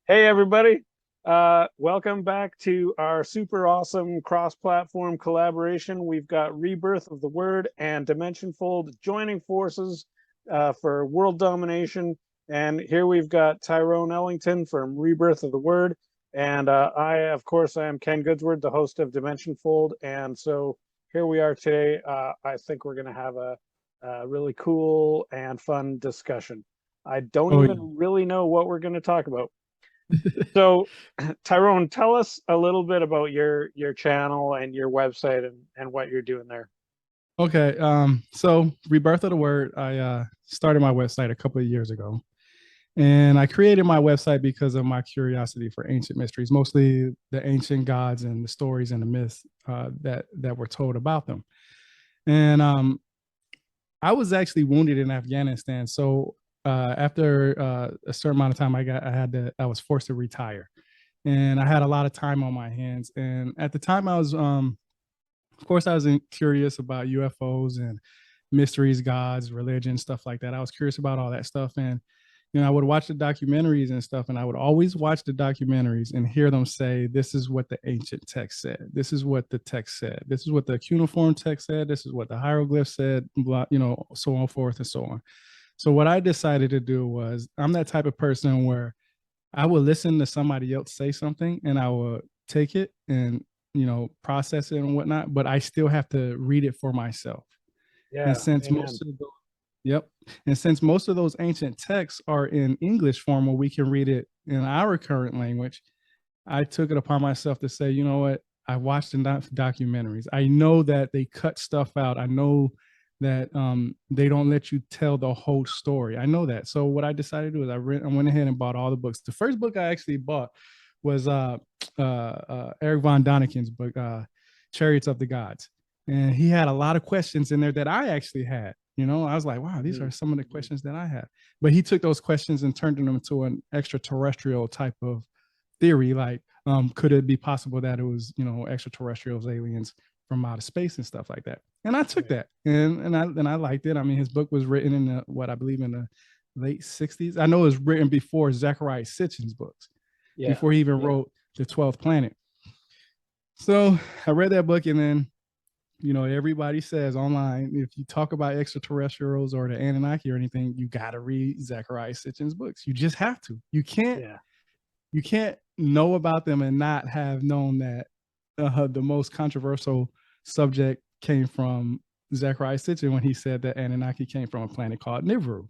Hey, everybody. Welcome back to our super awesome cross-platform collaboration. We've got Rebirth of the Word and Dimensionfold joining forces for world domination. And here we've got Tyrone Ellington from Rebirth of the Word. And of course, I am Ken Goudsward, the host of Dimensionfold. And so here we are today. I think we're going to have a really cool and fun discussion. I don't Oh, even really know what we're going to talk about. So, Tyrone, tell us a little bit about your channel and your website and what you're doing there. okay. So Rebirth of the Word, I started my website a couple of years ago. And I created my website because of my curiosity for ancient mysteries, mostly the ancient gods and the stories and the myths that were told about them. And I was actually wounded in Afghanistan. So after a certain amount of time, I was forced to retire. And I had a lot of time on my hands. And at the time I was of course, I was curious about UFOs and mysteries, gods, religion, stuff like that. I was curious about all that stuff. And, I would watch the documentaries and stuff, and I would always watch the documentaries and hear them say, this is what the ancient text said. This is what the text said. This is what the cuneiform text said. This is what the hieroglyphs said, blah, so on forth and so on. So what I decided to do was I'm that type of person where I will listen to somebody else say something and I will take it and process it and whatnot, but I still have to read it for myself. And Yeah, since amen. most of those, yep, and since most of those ancient texts are in English form where we can read it in our current language, I took it upon myself to say, you know what? I watched the documentaries. I know that they cut stuff out. I know that they don't let you tell the whole story. I know that. So what I decided to do is I went ahead and bought all the books. The first book I actually bought was Eric von Daniken's book, Chariots of the Gods. And he had a lot of questions in there that I actually had. I was like, wow, these Mhm. are some of the questions that I had. But he took those questions and turned them into an extraterrestrial type of theory. Like, could it be possible that it was, extraterrestrials, aliens from outer space and stuff like that? And I took Right. that and I liked it. I mean, his book was written in what I believe in the late 60s. I know it was written before Zachariah Sitchin's books, Yeah. before he even wrote The 12th Planet. So I read that book, and then everybody says online, if you talk about extraterrestrials or the Anunnaki or anything, you got to read Zachariah Sitchin's books. You just have to. Yeah. You can't know about them and not have known that the most controversial subject came from Zachariah Sitchin when he said that Anunnaki came from a planet called Nibiru.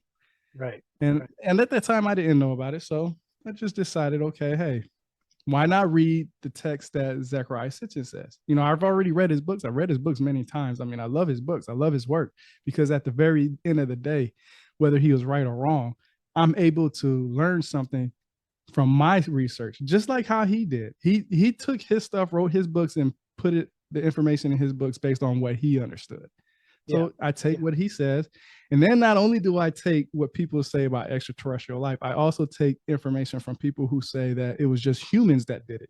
Right. And Right. and at that time I didn't know about it, so I just decided, okay, hey, why not read the text that Zachariah Sitchin says? I've already read his books. I've read his books many times. I mean, I love his books. I love his work because at the very end of the day, whether he was right or wrong, I'm able to learn something from my research, just like how he did. He took his stuff, wrote his books, and put the information in his books based on what he understood. Yeah. So I take what he says, and then not only do I take what people say about extraterrestrial life, I also take information from people who say that it was just humans that did it.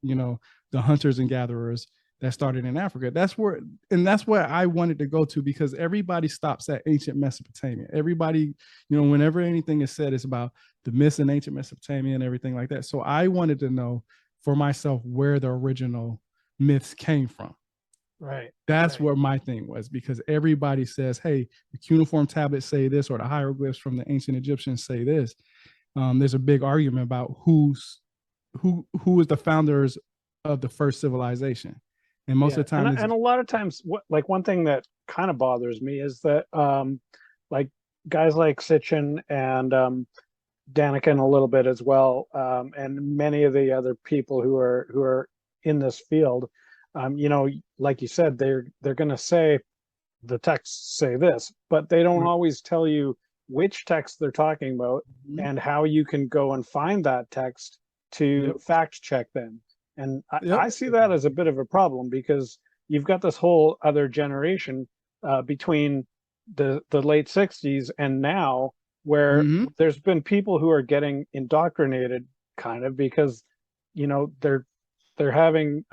The hunters and gatherers that started in Africa. That's where I wanted to go to, because everybody stops at ancient Mesopotamia. Everybody, whenever anything is said, it's about the myths in ancient Mesopotamia and everything like that. So I wanted to know for myself where the original myths came from. Right. That's Right. where my thing was, because everybody says, hey, the cuneiform tablets say this, or the hieroglyphs from the ancient Egyptians say this. There's a big argument about who is the founders of the first civilization. And most Yeah. of the And time it's and a lot of times, what like one thing that kind of bothers me is that like guys like Sitchin and Daniken a little bit as well, and many of the other people who are in this field, like you said, they're going to say the texts say this, but they don't always tell you which text they're talking about Mhm. and how you can go and find that text to Yep. fact check them. And Yep. I see that as a bit of a problem because you've got this whole other generation between the late 60s and now where Mm-hmm. there's been people who are getting indoctrinated kind of because they're having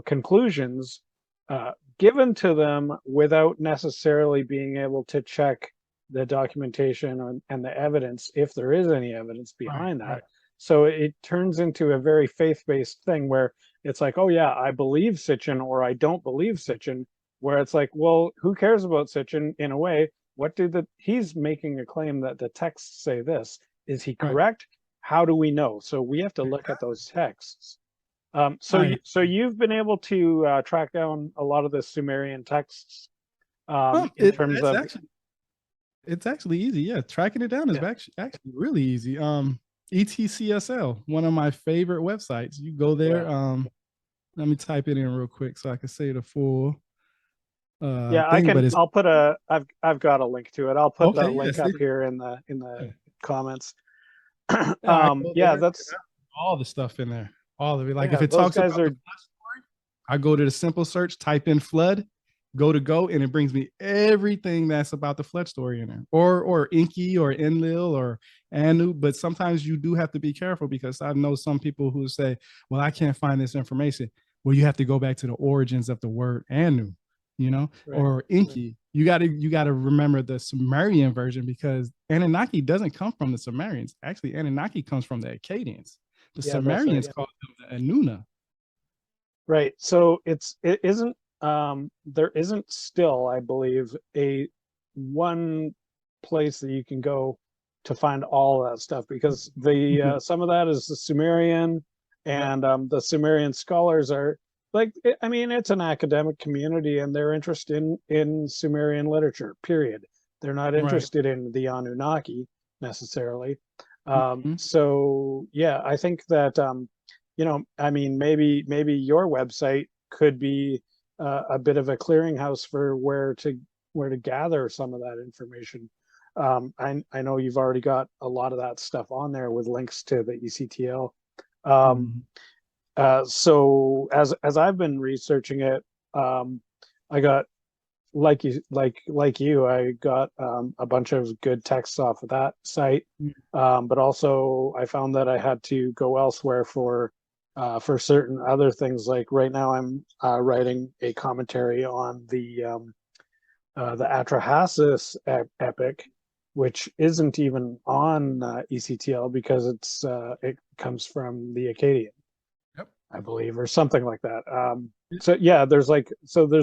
conclusions given to them without necessarily being able to check the documentation and the evidence, if there is any evidence Right. behind that. Right. So it turns into a very faith-based thing where it's like, oh yeah, I believe Sitchin or I don't believe Sitchin, where it's like, well, who cares about Sitchin in a way? What do he's making a claim that the texts say this. Is he Right. correct? How do we know? So we have to look at those texts. I So you've been able to track down a lot of the Sumerian texts in it terms of it's actually easy. Yeah, tracking it down is yeah. actually really easy. ETCSL, one of my favorite websites. You go there. Yeah. Let me type it in real quick so I can say the full Yeah, I thing. But can. it's I've got a link to it. I'll put okay. that link Yes, up here in the yeah. comments. Yeah, I go Yeah, there. that's All the stuff in there. All of it. Like if yeah. it Those talks guys about the are flood story, I go to the simple search, type in flood, go, and it brings me everything that's about the flood story in there. Or Inky or Enlil or Anu. But sometimes you do have to be careful because I know some people who say, well, I can't find this information. Well, you have to go back to the origins of the word Anu, right. or Inky. You gotta remember the Sumerian version because Anunnaki doesn't come from the Sumerians. Actually, Anunnaki comes from the Akkadians. The Yeah, that's right. Sumerians called them the Anuna. Right. So it isn't there isn't still, I believe, a one place that you can go to find all that stuff because the Mhm. some of that is the Sumerian Yep. and the Sumerian scholars are like I mean it's an academic community and they're interested in Sumerian literature, period. They're not Right. interested in the Anunnaki necessarily. Mhm. So yeah, I think that I mean, maybe your website could be a bit of a clearinghouse for where to gather some of that information. I know you've already got a lot of that stuff on there with links to the ECTL. Um, Mhm. so as I've been researching it, I got like you, I got a bunch of good texts off of that site. But also I found that I had to go elsewhere for certain other things. Like right now, I'm writing a commentary on the Atrahasis epic, which isn't even on ECTL because it comes from the Akkadian, Yep. I believe, or something like that. So yeah, there's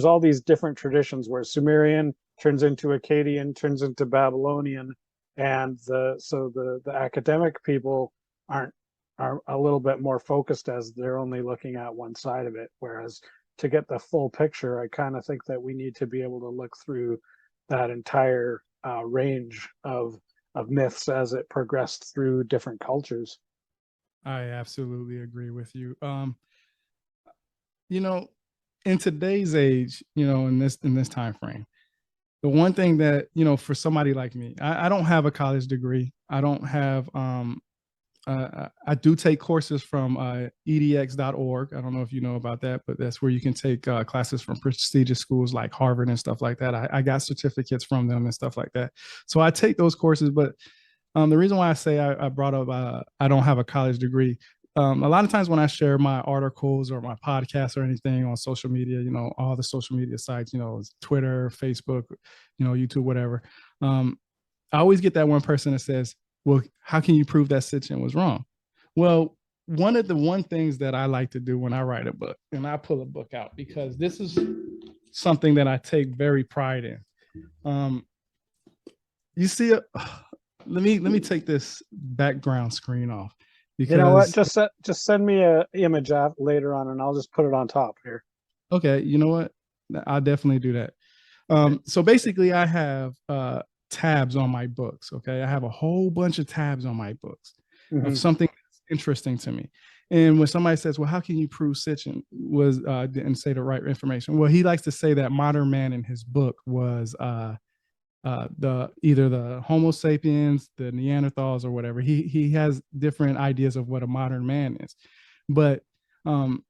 all these different traditions where Sumerian turns into Akkadian, turns into Babylonian, and the academic people aren't are a little bit more focused as they're only looking at one side of it. Whereas to get the full picture, I kind of think that we need to be able to look through that entire range of myths as it progressed through different cultures. I absolutely agree with you. You know, in today's age, in this time frame, the one thing that, for somebody like me, I don't have a college degree. I don't have I do take courses from edx.org. I don't know if you know about that, but that's where you can take classes from prestigious schools like Harvard and stuff like that. I got certificates from them and stuff like that. So I take those courses, but the reason why I say I brought up I don't have a college degree. A lot of times when I share my articles or my podcasts or anything on social media, all the social media sites, Twitter, Facebook, YouTube, whatever. I always get that one person that says, well, how can you prove that Sitchin was wrong? Well, one of the one things that I like to do when I write a book, and I pull a book out because this is something that I take very pride in. You see, let me take this background screen off You know what? because Just send me a image later on, and I'll just put it on top here. okay, you know what? I'll definitely do that. Okay. So basically, I have tabs on my books. Okay, I have a whole bunch of tabs on my books of Hmm. something that's interesting to me. And when somebody says, "Well, how can you prove Sitchin was didn't say the right information?" Well, he likes to say that modern man in his book was the either the Homo sapiens, the Neanderthals, or whatever. He has different ideas of what a modern man is, but um,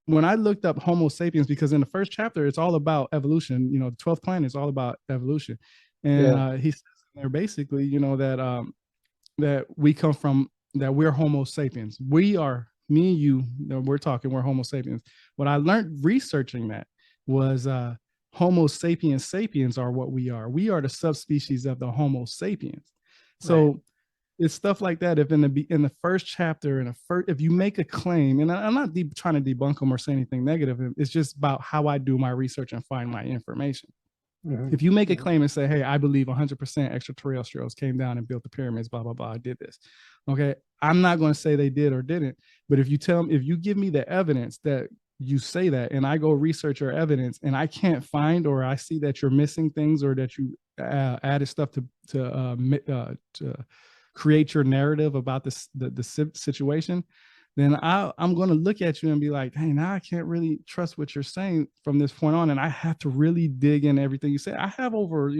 when I looked up Homo sapiens, because in the first chapter it's all about evolution. The 12th planet is all about evolution, and Yeah. he says in there basically, that we come from that we're Homo sapiens. We are me and you. We're talking. We're Homo sapiens. What I learned researching that was Homo sapiens sapiens are what we are. We are the subspecies of the Homo sapiens. Right. So it's stuff like that. If in the first chapter, if you make a claim, and I'm not trying to debunk them or say anything negative, it's just about how I do my research and find my information. Mm-hmm. If you make a claim and say, hey, I believe 100% extraterrestrials came down and built the pyramids, blah, blah, blah, I did this. Okay. I'm not going to say they did or didn't, but if you give me the evidence that you say that, and I go research your evidence and I can't find, or I see that you're missing things, or that you added stuff to create your narrative about the situation, then I'm going to look at you and be like, hey, now I can't really trust what you're saying from this point on. And I have to really dig in everything you say. I have over,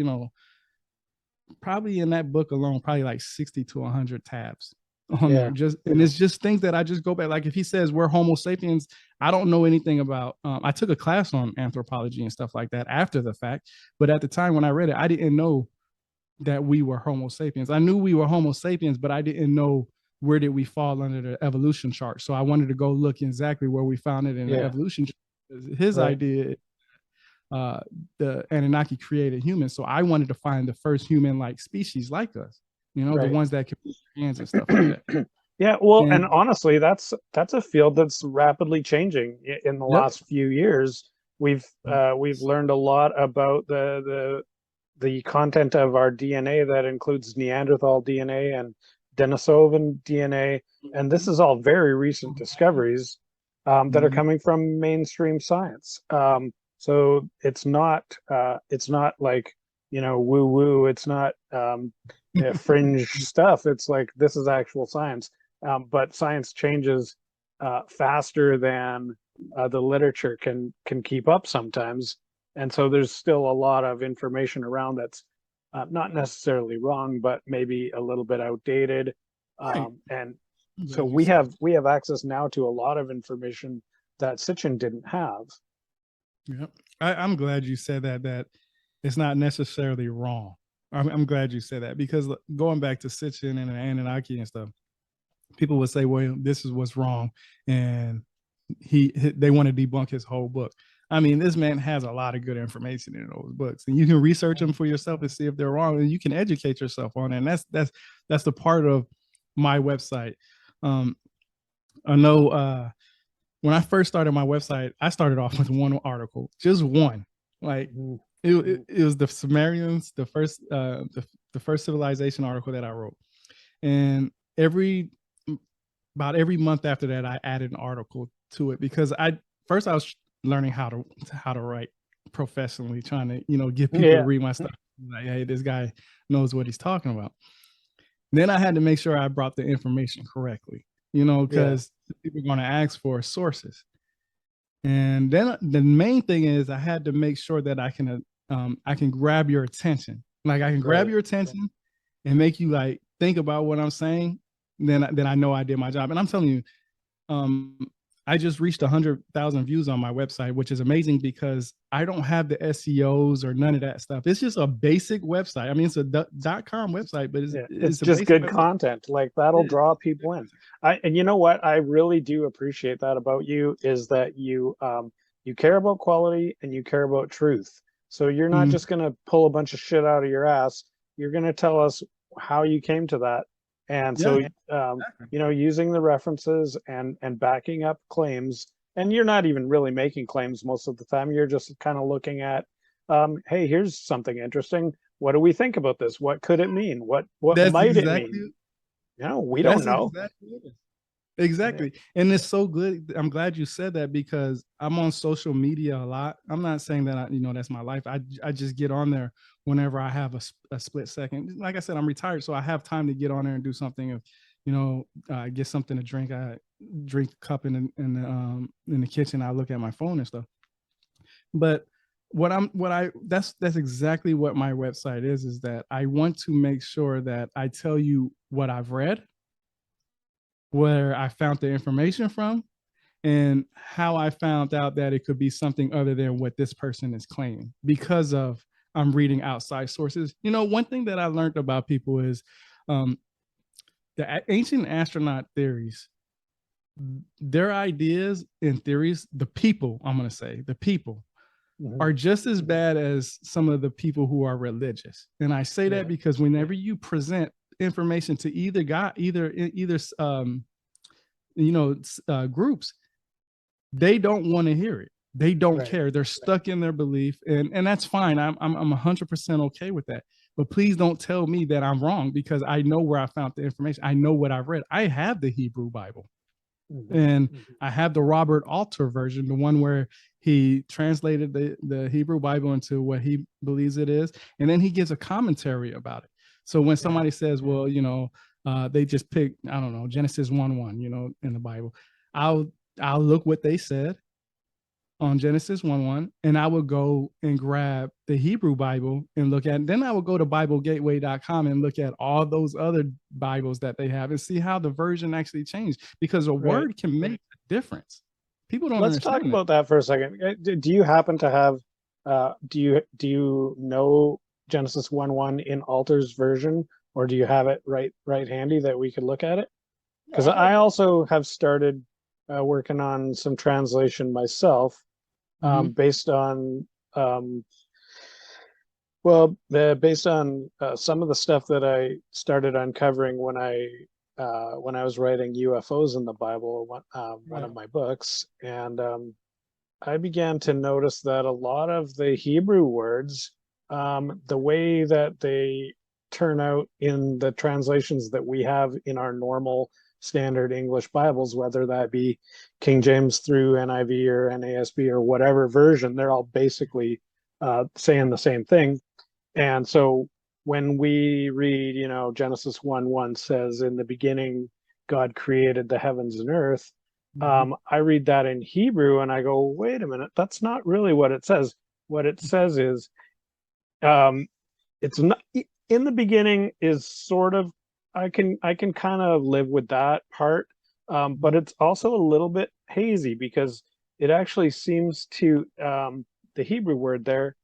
probably in that book alone, probably like 60 to 100 tabs on there. And it's just things that I just go back. Like if he says we're Homo sapiens, I don't know anything about, I took a class on anthropology and stuff like that after the fact. But at the time when I read it, I didn't know that we were Homo sapiens. I knew we were Homo sapiens, but I didn't know where did we fall under the evolution chart. So I wanted to go look exactly where we found it in the evolution chart. His idea, the Anunnaki created humans. So I wanted to find the first human-like species like us, the ones that can put their hands and stuff like that. Yeah, well, and honestly, that's a field that's rapidly changing in the last few years. We've learned a lot about the content of our DNA that includes Neanderthal DNA and Denisovan DNA, and this is all very recent discoveries that are coming from mainstream science. So it's not like woo woo. It's not fringe stuff. It's like this is actual science. But science changes faster than the literature can keep up sometimes, and so there's still a lot of information around that's not necessarily wrong, but maybe a little bit outdated. And so we have access now to a lot of information that Sitchin didn't have. Yep. I'm glad you said that it's not necessarily wrong. I'm glad you said that, because going back to Sitchin and Anunnaki and stuff, people would say, well, this is what's wrong, and they want to debunk his whole book. I mean, this man has a lot of good information in those books, and you can research them for yourself and see if they're wrong, and you can educate yourself on it. And that's the part of my website. I know when I first started my website, I started off with one article, just one. Like it was the Sumerians, the first civilization article that I wrote, and about every month after that, I added an article to it, because I was learning how to write professionally, trying to get people to read my stuff. Like, hey, this guy knows what he's talking about. Then I had to make sure I brought the information correctly, because people are going to ask for sources. And then the main thing is I had to make sure that I can grab your attention. Like I can grab your attention and make you like think about what I'm saying. Then I know I did my job. And I'm telling you, I just reached 100,000 views on my website, which is amazing, because I don't have the SEOs or none of that stuff. It's just a basic website. I mean, it's a .com website, but it's just good content. Like that'll draw people in. And you know what? I really do appreciate that about you, is that you care about quality and you care about truth. So you're not just going to pull a bunch of shit out of your ass. You're going to tell us how you came to that. And so, using the references and backing up claims, and you're not even really making claims most of the time. You're just kind of looking at, hey, here's something interesting. What do we think about this? What could it mean? What might it mean? We don't know. Exactly. And it's so good. I'm glad you said that, because I'm on social media a lot. I'm not saying that, that's my life. I just get on there whenever I have a split second. Like I said, I'm retired, so I have time to get on there and do something. If, get something to drink, I drink a cup in the kitchen. I look at my phone and stuff. But that's exactly what my website is that I want to make sure that I tell you what I've read, where I found the information from, and how I found out that it could be something other than what this person is claiming, because of I'm reading outside sources. One thing that I learned about people is the ancient astronaut theories, their ideas and theories, the people are just as bad as some of the people who are religious. And I say that because whenever you present information to either guy, either groups, they don't want to hear it. They don't care. They're stuck in their belief, and that's fine. I'm 100% okay with that. But please don't tell me that I'm wrong, because I know where I found the information. I know what I've read. I have the Hebrew Bible. And I have the Robert Alter version, the one where he translated the Hebrew Bible into what he believes it is. And then he gives a commentary about it. So when somebody says, well, they just picked, I don't know, Genesis 1:1, in the Bible, I'll look what they said on Genesis 1:1, and I would go and grab the Hebrew Bible and look at it. Then I would go to BibleGateway.com and look at all those other Bibles that they have and see how the version actually changed, because a word can make a difference. People don't understand. Let's talk about that for a second. Do you happen to have, do you know Genesis 1:1 in Alter's version, or do you have it right handy that we could look at it? Because I also have started working on some translation myself. Based on based on some of the stuff that I started uncovering when I was writing UFOs in the Bible, one of my books, and I began to notice that a lot of the Hebrew words, the way that they turn out in the translations that we have in our normal standard English Bibles, whether that be King James through NIV or NASB or whatever version, they're all basically saying the same thing. And so when we read, Genesis 1:1 says, in the beginning, God created the heavens and earth. I read that in Hebrew and I go, wait a minute, that's not really what it says. What it says is, it's not, in the beginning is sort of, I can kind of live with that part, but it's also a little bit hazy, because it actually seems to, the Hebrew word there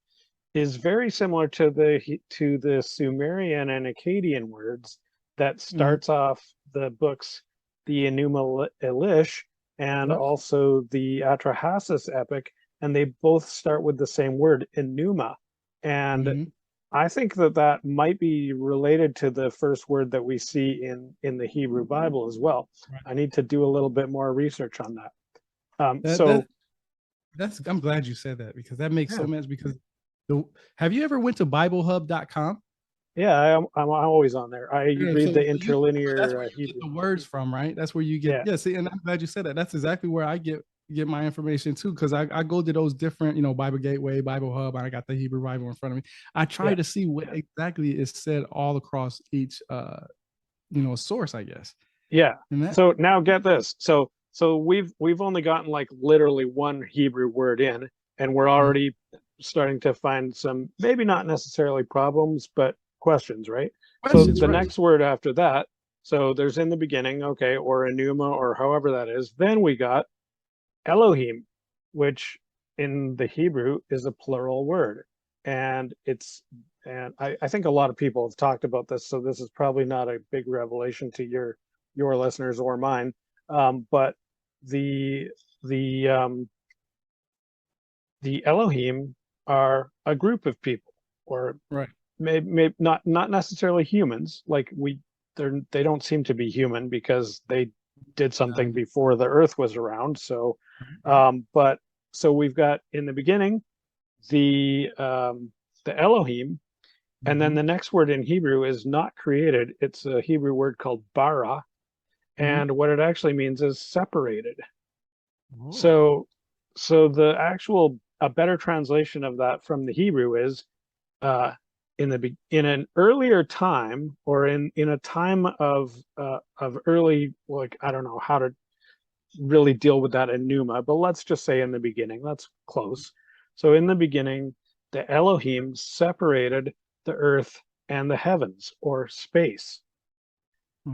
is very similar to the Sumerian and Akkadian words that starts off the books, the Enuma Elish and also the Atrahasis epic, and they both start with the same word, Enuma, and I think that might be related to the first word that we see in the Hebrew Bible as well. I need to do a little bit more research on that. I'm glad you said that, because that makes so much. Because have you ever went to BibleHub.com? Yeah, I'm always on there. I read the interlinear that's where you Hebrew. get the words from, right? That's where you get. Yeah. See, and I'm glad you said that. That's exactly where I get my information too, because I go to those different, Bible Gateway, Bible Hub, and I got the Hebrew Bible in front of me. I try to see what exactly is said all across each source, I guess. Yeah. So now get this. So we've only gotten like literally one Hebrew word in, and we're already starting to find some, maybe not necessarily problems, but questions, right? So the next word after that, so there's in the beginning, okay, or Enuma, or however that is. Then we got Elohim, which in the Hebrew is a plural word, and I think a lot of people have talked about this, so this is probably not a big revelation to your listeners or mine, but the Elohim are a group of people, or maybe not necessarily humans. Like they don't seem to be human, because they did something before the earth was around. So but so we've got in the beginning the Elohim, and then the next word in Hebrew is not created. It's a Hebrew word called bara, and what it actually means is separated. So the actual, a better translation of that from the Hebrew is in an earlier time, or in a time of early, like, I don't know how to really deal with that Enuma, but let's just say in the beginning. That's close. So in the beginning, the Elohim separated the earth and the heavens, or space,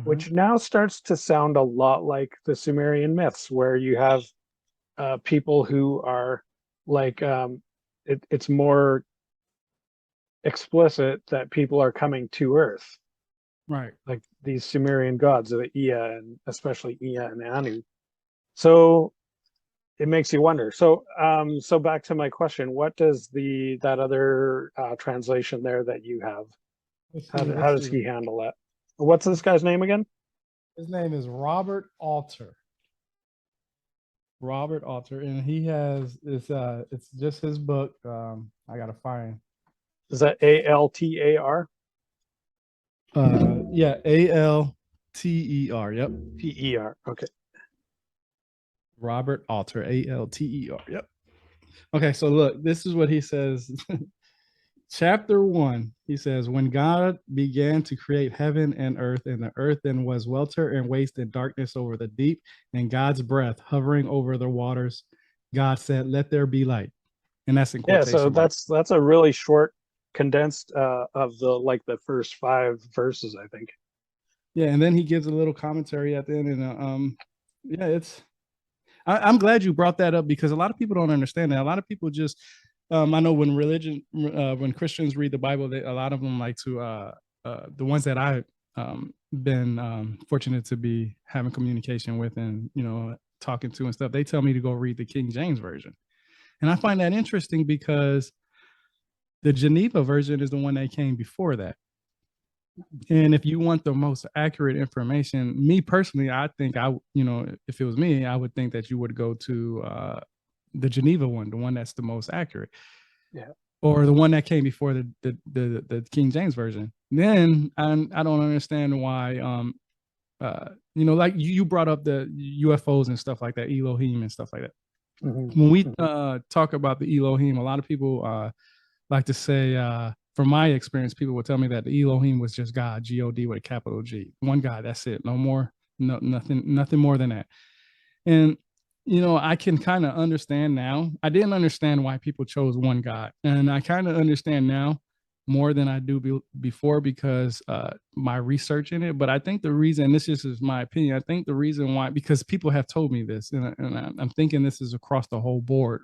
which now starts to sound a lot like the Sumerian myths, where you have people who are like, it's more explicit that people are coming to earth, right? Like these Sumerian gods, the Ea, and especially Ea and Anu. So it makes you wonder. So so back to my question, what does that other translation there that you have, how does he handle that? What's this guy's name again? His name is Robert Alter. Robert Alter, and he has it's just his book. I gotta find. Is that Altar? Yeah, Alter. Yep. Ter. Okay. Robert Alter, Alter. Yep. Okay, so look, this is what he says. Chapter 1, he says, when God began to create heaven and the earth then was welter and waste and darkness over the deep, and God's breath hovering over the waters, God said, let there be light. And that's in Yeah, so quotation marks. that's a really short, condensed of the first 5 verses, I think. Yeah, and then he gives a little commentary at the end, and yeah, I'm glad you brought that up because a lot of people don't understand that. A lot of people just, I know when Christians read the Bible, a lot of them like to, the ones that I've been fortunate to be having communication with and, talking to and stuff, they tell me to go read the King James Version. And I find that interesting because the Geneva version is the one that came before that. And if you want the most accurate information, me personally, I think if it was me, I would think that you would go to the Geneva one, the one that's the most accurate. Yeah. Or the one that came before the King James version. Then I don't understand why like you brought up the UFOs and stuff like that, Elohim and stuff like that. Mm-hmm. When we talk about the Elohim, a lot of people like to say, from my experience, people will tell me that the Elohim was just God, G-O-D with a capital G. One God, that's it. No more, nothing more than that. And I can kind of understand now. I didn't understand why people chose one God, and I kind of understand now more than I do before because my research in it. But I think the reason, this is my opinion, I think the reason why, because people have told me this, and I'm thinking this is across the whole board.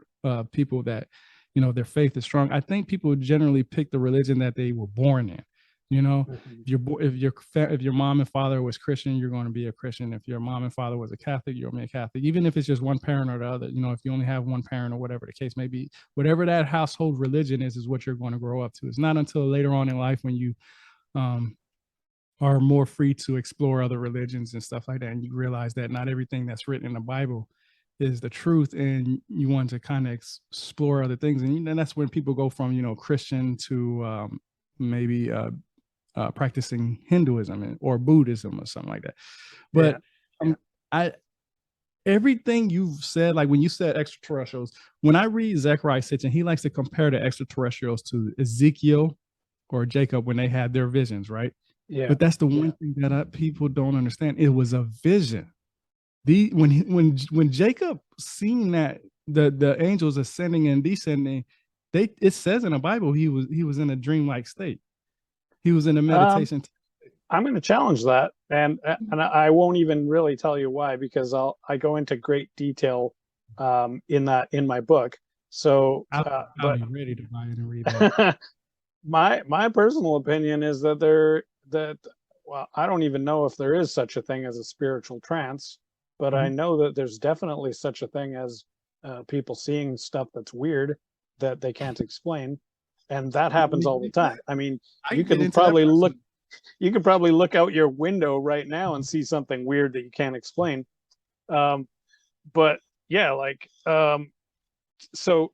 People that their faith is strong. I think people generally pick the religion that they were born in. Mm-hmm. If your mom and father was Christian, you're going to be a Christian. If your mom and father was a Catholic, you're going to be a Catholic. Even if it's just one parent or the other, if you only have one parent or whatever the case may be, whatever that household religion is what you're going to grow up to. It's not until later on in life when you are more free to explore other religions and stuff like that, and you realize that not everything that's written in the Bible is the truth, and you want to kind of explore other things, and that's when people go from Christian to maybe practicing Hinduism or Buddhism or something like that. But I everything you've said, like when you said extraterrestrials, when I read Zechariah Sitchin, he likes to compare the extraterrestrials to Ezekiel or Jacob when they had their visions, right? Yeah. But that's the one thing that people don't understand. It was a vision. When Jacob seen that the angels ascending and descending, it says in the Bible he was in a dreamlike state. He was in a meditation. I'm going to challenge that, and I won't even really tell you why because I go into great detail in my book. So, I'll be ready to buy it and read that. my personal opinion is that well, I don't even know if there is such a thing as a spiritual trance, but I know that there's definitely such a thing as people seeing stuff that's weird that they can't explain, and that happens all the time. I mean, you could probably look out your window right now and see something weird that you can't explain. But yeah, so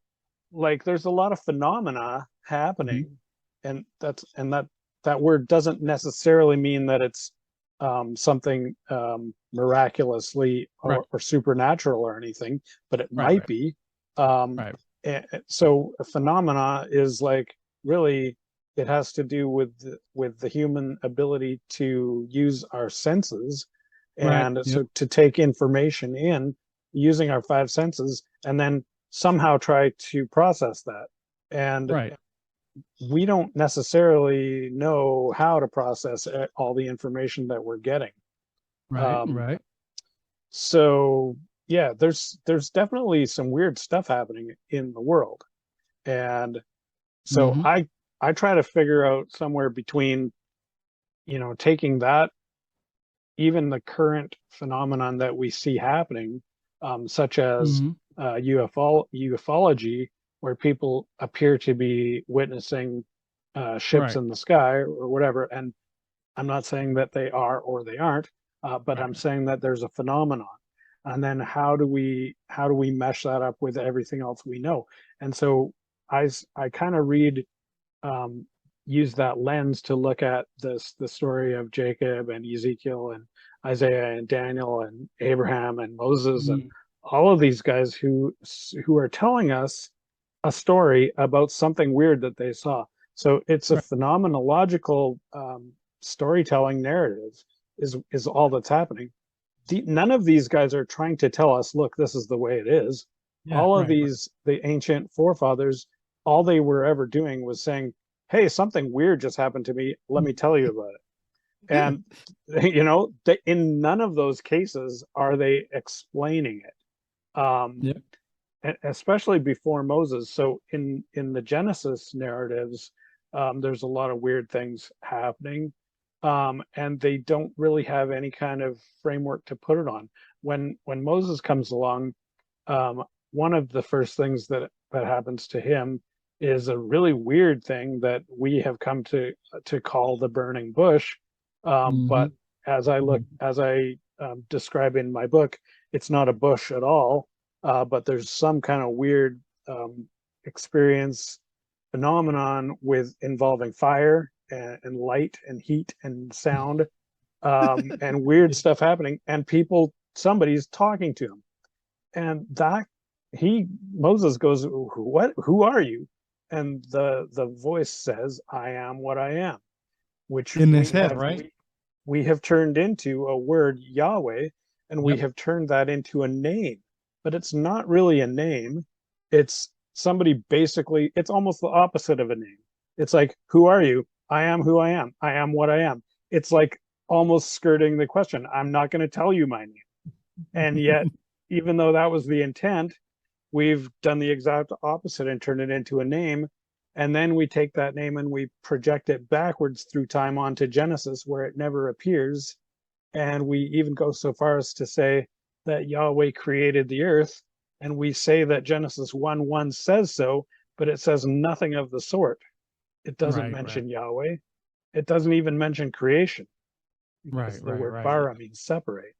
there's a lot of phenomena happening, and that word doesn't necessarily mean that it's something miraculously or supernatural or anything, but it might be. So a phenomena is really, it has to do with the human ability to use our senses, and so to take information in using our 5 senses and then somehow try to process that. And we don't necessarily know how to process all the information that we're getting. So yeah, there's definitely some weird stuff happening in the world, and so I try to figure out somewhere between taking that, even the current phenomenon that we see happening, such as ufology, where people appear to be witnessing ships in the sky or whatever, and I'm not saying that they are or they aren't, but I'm Right. saying that there's a phenomenon. And then how do we mesh that up with everything else we know? And so I kind of um, use that lens to look at the story of Jacob and Ezekiel and Isaiah and Daniel and Abraham and Moses and Mm, all of these guys who are telling us a story about something weird that they saw. So it's a right. phenomenological storytelling narrative is all that's happening. None of these guys are trying to tell us, look, this is the way it is. Yeah, All of right, right. the ancient forefathers, all they were ever doing was saying, hey, something weird just happened to me. Let me tell you about it. And in none of those cases are they explaining it. Yeah. Especially before Moses. So in the Genesis narratives, there's a lot of weird things happening, and they don't really have any kind of framework to put it on. When Moses comes along, one of the first things that happens to him is a really weird thing that we have come to call the burning bush. But Hmm. as I describe in my book, it's not a bush at all, but there's some kind of weird experience phenomenon with involving fire and light and heat and sound, and weird stuff happening, and somebody's talking to him, and that he Moses goes, what, who are you? And the voice says, I am what I am, which In his head, right? we have turned into a word, Yahweh, and we Yep. have turned that into a name. But it's not really a name. It's somebody basically, it's almost the opposite of a name. It's like, who are you? I am who I am. I am what I am. It's like almost skirting the question. I'm not going to tell you my name. And yet, even though that was the intent, we've done the exact opposite and turned it into a name. And then we take that name and we project it backwards through time onto Genesis, where it never appears. And we even go so far as to say that Yahweh created the earth. And we say that Genesis 1:1 says so, but it says nothing of the sort. It doesn't Right, right, mention Yahweh. It doesn't even mention creation, because right, the right, word right. bara means separate.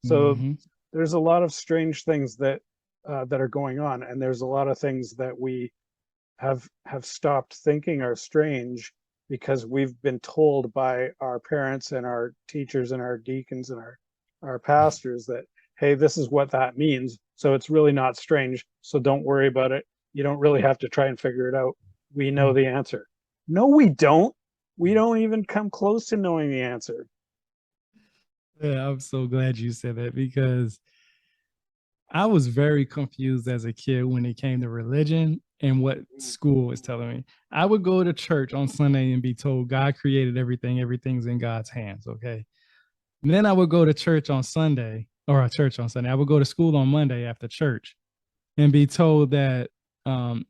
So Hmm. there's a lot of strange things that are going on, and there's a lot of things that we have stopped thinking are strange because we've been told by our parents and our teachers and our deacons and our pastors that, hey, this is what that means, so it's really not strange, so don't worry about it. You don't really have to try and figure it out. We know the answer. No, we don't. We don't even come close to knowing the answer. Yeah, I'm so glad you said that because I was very confused as a kid when it came to religion and what school was telling me. I would go to church on Sunday and be told God created everything, everything's in God's hands. Okay. And then I would go to church on Sunday or a church on Sunday. I would go to school on Monday after church and be told that um,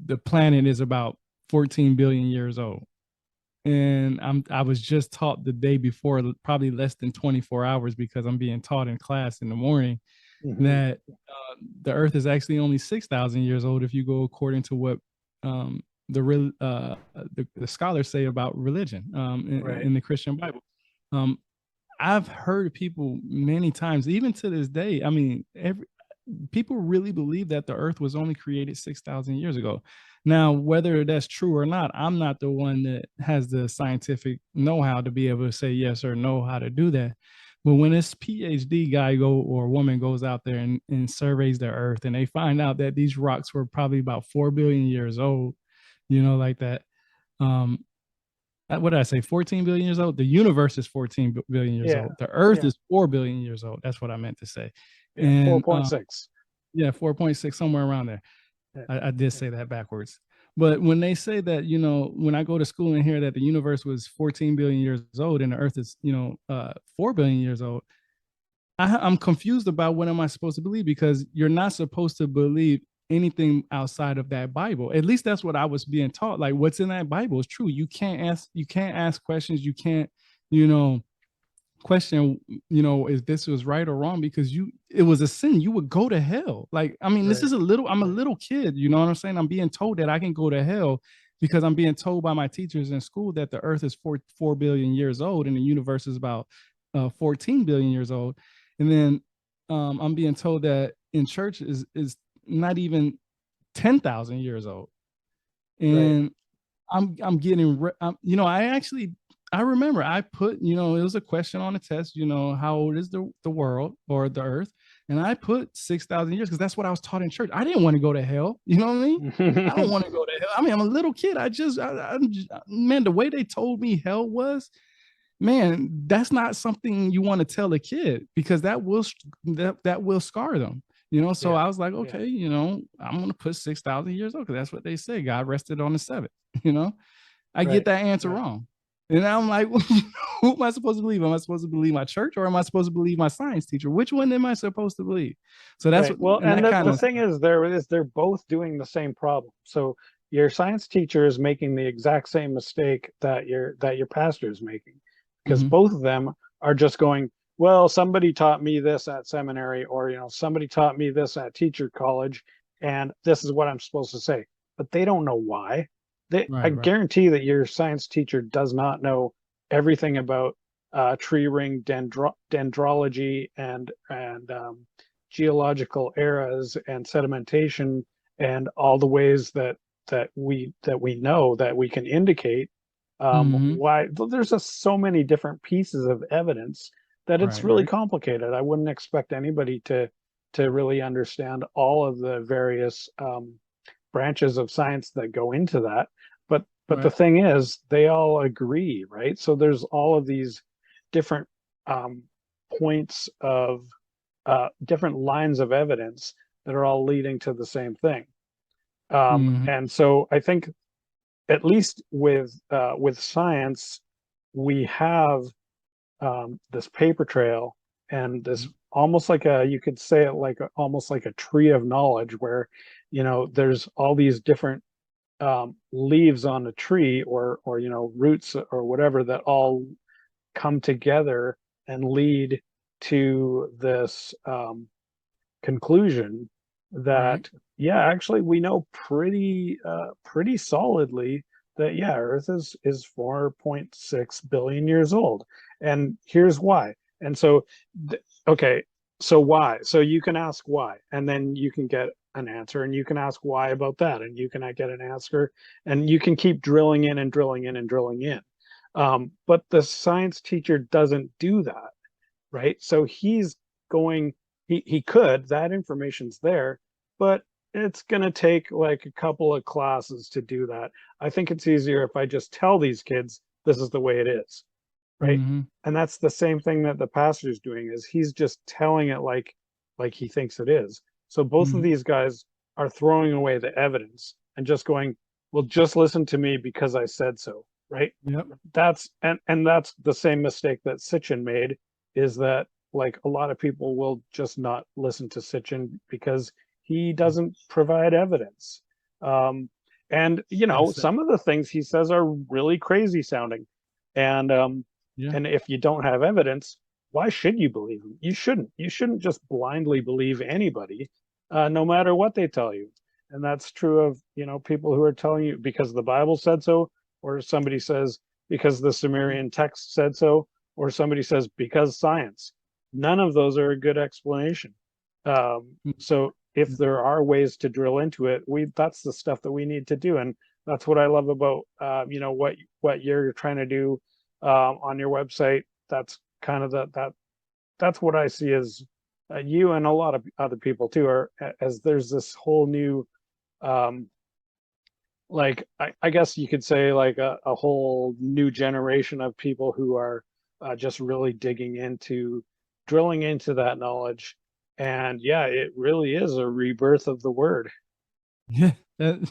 the planet is about 14 billion years old. And I was just taught the day before, probably less than 24 hours, because I'm being taught in class in the morning Mm-hmm. that the Earth is actually only 6,000 years old if you go according to what um, the scholars say about religion Right. in the Christian Bible. Um, I've heard people many times, even to this day. I mean, people really believe that the Earth was only created 6,000 years ago. Now, whether that's true or not, I'm not the one that has the scientific know-how to be able to say yes or no how to do that. But when this PhD guy or woman goes out there and surveys the Earth, and they find out that these rocks were probably about 4 billion years old, like that. Um, what did I say? 14 billion years old. The universe is 14 billion years Yeah. old. The Earth is 4 billion years old. That's what I meant to say. Yeah. And 4.6. yeah, 4.6, somewhere around there. Yeah. I did say that backwards. But when they say that, when I go to school and hear that the universe was 14 billion years old and the Earth is, 4 billion years old, I'm confused about what am I supposed to believe, because you're not supposed to believe anything outside of that Bible. At least that's what I was being taught. Like, what's in that Bible is true. You can't ask questions. You can't, you know, question, if this was right or wrong, because it was a sin. You would go to hell. Like, I mean, this Right. is I'm a little kid, you know what I'm saying? I'm being told that I can go to hell. because I'm being told by my teachers in school that the earth is 4 billion years old and the universe is about 14 billion years old. And then I'm being told that in church is not even 10,000 years old. And I'm getting, I remember I put, it was a question on the test, how old is the world or the earth? And I put 6,000 years because that's what I was taught in church. I didn't want to go to hell. You know what I mean? I don't want to go to hell. I mean, I'm a little kid. Man, the way they told me hell was, man, that's not something you want to tell a kid, because that will scar them. So I was like, okay, I'm going to put 6,000 years old because that's what they say. God rested on the seventh. I get that answer wrong. And I'm like, who am I supposed to believe? Am I supposed to believe my church, or am I supposed to believe my science teacher? Which one am I supposed to believe? So that's well, and the thing is, they're both doing the same problem. So your science teacher is making the exact same mistake that your pastor is making, because both of them are just going, well, somebody taught me this at seminary, or somebody taught me this at teacher college, and this is what I'm supposed to say. But they don't know why. I guarantee that your science teacher does not know everything about tree ring dendrology and geological eras and sedimentation and all the ways that we know that we can indicate why. There's just so many different pieces of evidence that it's really complicated. I wouldn't expect anybody to really understand all of the various branches of science that go into that. But the thing is, they all agree, right? So there's all of these different points of different lines of evidence that are all leading to the same thing. And so I think, at least with science, we have this paper trail and this almost like you could say it like almost like a tree of knowledge, where there's all these different leaves on a tree, or roots or whatever, that all come together and lead to this conclusion that actually we know pretty solidly that Earth is 4.6 billion years old, and here's why. And so so why? So you can ask why, and then you can get an answer, and you can ask why about that, and you can get an answer, and you can keep drilling in and drilling in and drilling in. But the science teacher doesn't do that, right? So he's going, he could, that information's there, but it's going to take like a couple of classes to do that. I think it's easier if I just tell these kids this is the way it is, right? And that's the same thing that the pastor's doing, is he's just telling it like he thinks it is. So both of these guys are throwing away the evidence and just going, well, just listen to me because I said so, right? That's that's the same mistake that Sitchin made, is that like a lot of people will just not listen to Sitchin because he doesn't provide evidence. And some of the things he says are really crazy sounding. And and if you don't have evidence, why should you believe him? You shouldn't just blindly believe anybody, no matter what they tell you. And that's true of people who are telling you because the Bible said so, or somebody says because the Sumerian text said so, or somebody says because science. None of those are a good explanation. So if there are ways to drill into it, that's the stuff that we need to do. And that's what I love about what you're trying to do on your website. That's kind of that's what I see as you and a lot of other people too, are as there's this whole new like I guess you could say like a whole new generation of people who are just really drilling into that knowledge. And it really is a rebirth of the word. Yeah,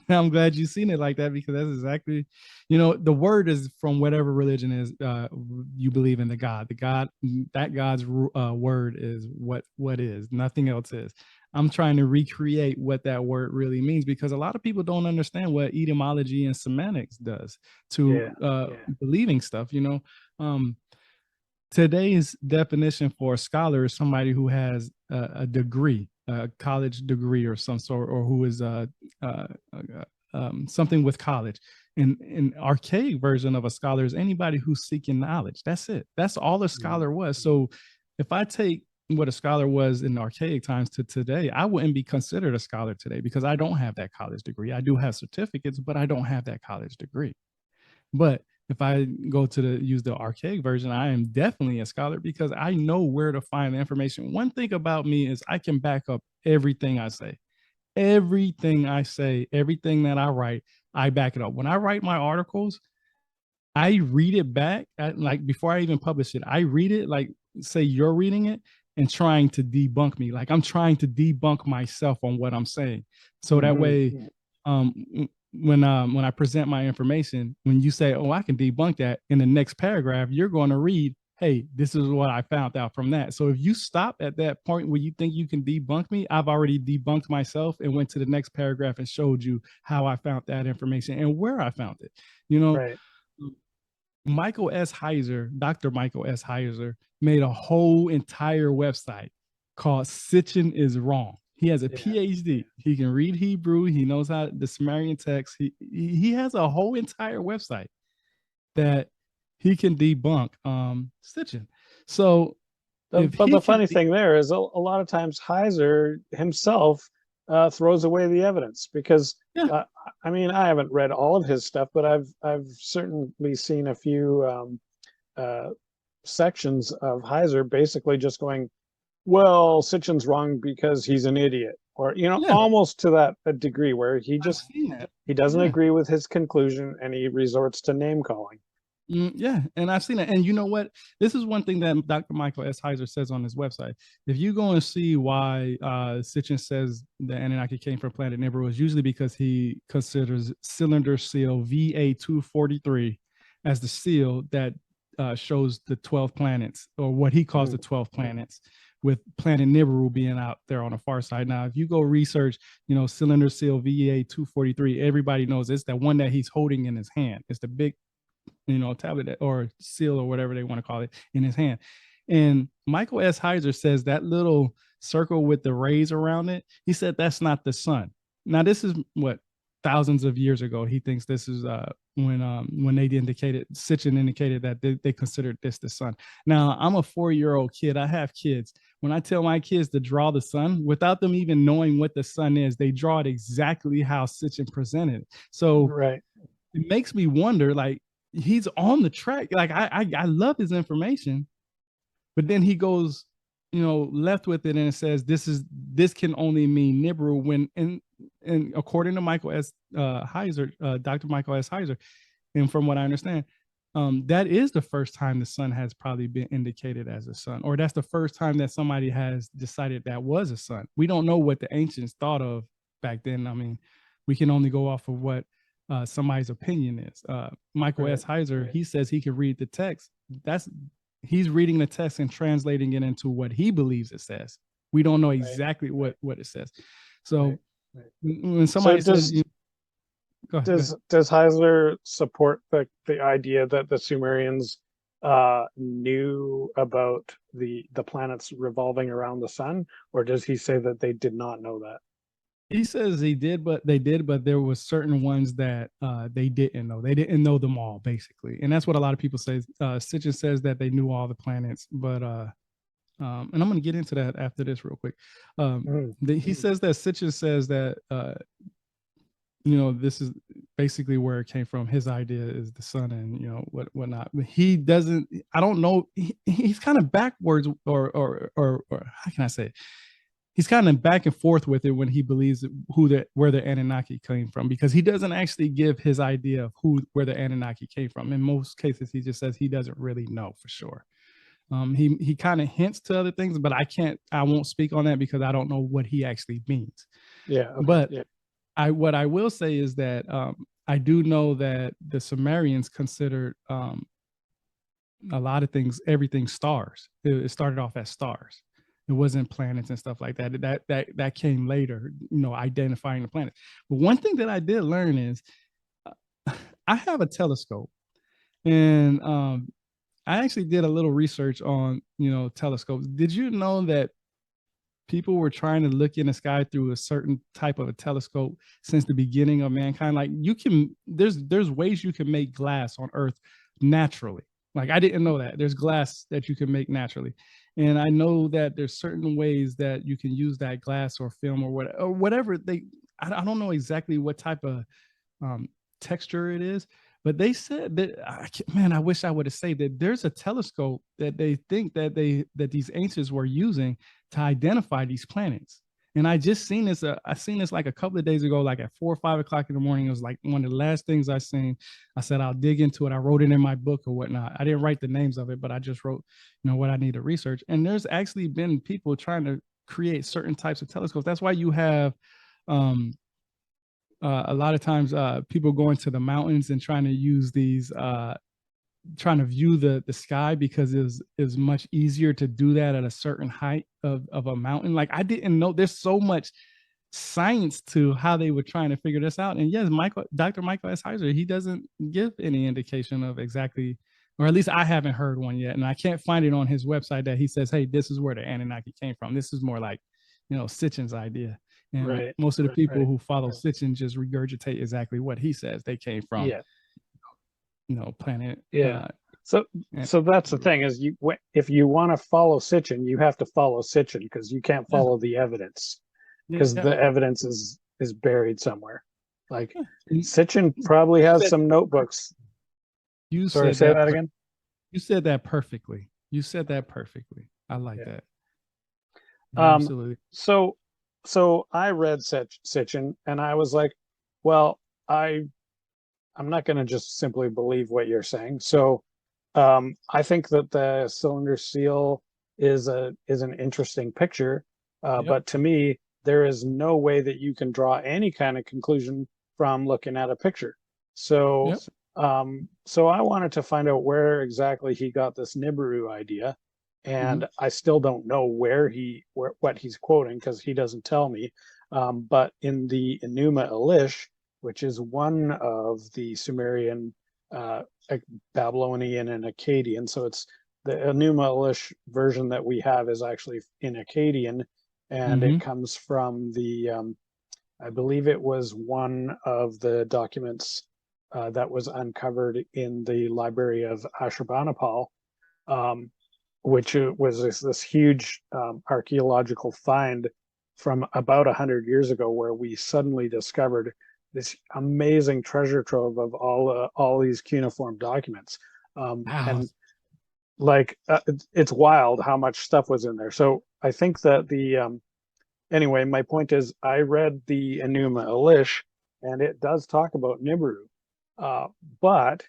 I'm glad you've seen it like that, because that's exactly, the word is from whatever religion is you believe in, that God's word is what is, nothing else is. I'm trying to recreate what that word really means, because a lot of people don't understand what etymology and semantics does to believing stuff. Today's definition for a scholar is somebody who has a degree, a college degree or some sort, or who is something with college. an archaic version of a scholar is anybody who's seeking knowledge. That's it. That's all a scholar was. So if I take what a scholar was in archaic times to today, I wouldn't be considered a scholar today because I don't have that college degree. I do have certificates, but I don't have that college degree. But if I go to use the archaic version, I am definitely a scholar because I know where to find the information. One thing about me is I can back up everything I say. Everything I say, everything that I write, I back it up. When I write my articles, I read it back like before I even publish it. I read it like say you're reading it and trying to debunk me. Like I'm trying to debunk myself on what I'm saying. So that way, when I present my information, when you say, "Oh, I can debunk that," in the next paragraph, you're going to read, "Hey, this is what I found out from that." So if you stop at that point where you think you can debunk me, I've already debunked myself and went to the next paragraph and showed you how I found that information and where I found it. You know, Right. Michael S. Heiser, Dr. Michael S. Heiser, made a whole entire website called Sitchin is Wrong. He has a PhD. He can read Hebrew. He knows how the Sumerian text. He has a whole entire website that he can debunk Sitchin. So but the funny thing there is a lot of times Heiser himself throws away the evidence because I mean, I haven't read all of his stuff, but I've certainly seen a few sections of Heiser basically just going, well, Sitchin's wrong because he's an idiot, or almost to that degree where he doesn't agree with his conclusion and he resorts to name calling. Yeah, and I've seen it. And you know what? This is one thing that Dr. Michael S. Heiser says on his website. If you go and see why Sitchin says the Anunnaki came from planet Nibiru, is usually because he considers cylinder seal VA243 as the seal that shows the 12 planets, or what he calls the 12 planets, with planet Nibiru being out there on the far side. Now, if you go research, cylinder seal VA243, everybody knows it's that one that he's holding in his hand. It's the big tablet or seal or whatever they want to call it in his hand. And Michael S. Heiser says that little circle with the rays around it, he said that's not the sun. Now, this is what, thousands of years ago. He thinks this is when they indicated, Sitchin indicated that they considered this the sun. Now, I'm a 4-year-old kid. I have kids. When I tell my kids to draw the sun, without them even knowing what the sun is, they draw it exactly how Sitchin presented it. So it makes me wonder, like, he's on the track. Like I love his information, but then he goes, left with it and it says this can only mean Nibiru when and according to Michael S. Heiser, Dr. Michael S. Heiser, and from what I understand, that is the first time the sun has probably been indicated as a sun, or that's the first time that somebody has decided that was a sun. We don't know what the ancients thought of back then. I mean, we can only go off of what somebody's opinion is. Michael S. Heiser, he says he can read the text. He's reading the text and translating it into what he believes it says. We don't know exactly what it says. So when somebody says, does Heiser support the idea that the Sumerians knew about the planets revolving around the sun, or does he say that they did not know that? He says they did, but there were certain ones that they didn't know. They didn't know them all, basically. And that's what a lot of people say. Sitchin says that they knew all the planets, but and I'm going to get into that after this real quick. He says that Sitchin says that, this is basically where it came from. His idea is the sun and, whatnot. But he doesn't, I don't know. He's kind of backwards or how can I say it? He's kind of back and forth with it when he believes where the Anunnaki came from, because he doesn't actually give his idea of where the Anunnaki came from. In most cases, he just says he doesn't really know for sure. He kind of hints to other things, but I won't speak on that because I don't know what he actually means. But what I will say is that I do know that the Sumerians considered a lot of things, everything stars. It started off as stars. It wasn't planets and stuff like that. That came later, identifying the planets. But one thing that I did learn is I have a telescope, and I actually did a little research on, telescopes. Did you know that people were trying to look in the sky through a certain type of a telescope since the beginning of mankind. Like there's ways you can make glass on Earth naturally. Like I didn't know that there's glass that you can make naturally. And I know that there's certain ways that you can use that glass or film or whatever I don't know exactly what type of texture it is, but they said that, man, I wish I would have said that there's a telescope that they think that these ancients were using to identify these planets. And I just seen this. I seen this like a couple of days ago, like at 4 or 5 o'clock in the morning. It was like one of the last things I seen. I said I'll dig into it. I wrote it in my book or whatnot. I didn't write the names of it, but I just wrote, what I need to research. And there's actually been people trying to create certain types of telescopes. That's why you have a lot of times people go into the mountains and trying to use these trying to view the sky, because it's much easier to do that at a certain height of a mountain. Like I didn't know there's so much science to how they were trying to figure this out. And yes, Dr. Michael S. Heiser, he doesn't give any indication of exactly, or at least I haven't heard one yet. And I can't find it on his website that he says, hey, this is where the Anunnaki came from. This is more like, Sitchin's idea. And most of the people who follow Sitchin just regurgitate exactly what he says. They came from, planet. So that's the thing is, if you want to follow Sitchin, you have to follow Sitchin, because you can't follow the evidence, because the evidence is buried somewhere. Like Sitchin probably has some notebooks. Sorry, say that again. You said that perfectly. I like that. Absolutely. So I read Sitchin, and I was like, well, I'm not going to just simply believe what you're saying. So I think that the cylinder seal is an interesting picture, but to me, there is no way that you can draw any kind of conclusion from looking at a picture. So so I wanted to find out where exactly he got this Nibiru idea. And I still don't know what he's quoting, because he doesn't tell me. But in the Enuma Elish, which is one of the Sumerian, Babylonian, and Akkadian, so it's the Enuma Elish version that we have is actually in Akkadian, and it comes from the, I believe it was one of the documents that was uncovered in the library of Ashurbanipal. Which was this huge archaeological find from about 100 years ago, where we suddenly discovered this amazing treasure trove of all these cuneiform documents. And like, it's wild how much stuff was in there. So I think that anyway, my point is, I read the Enuma Elish, and it does talk about Nibiru, but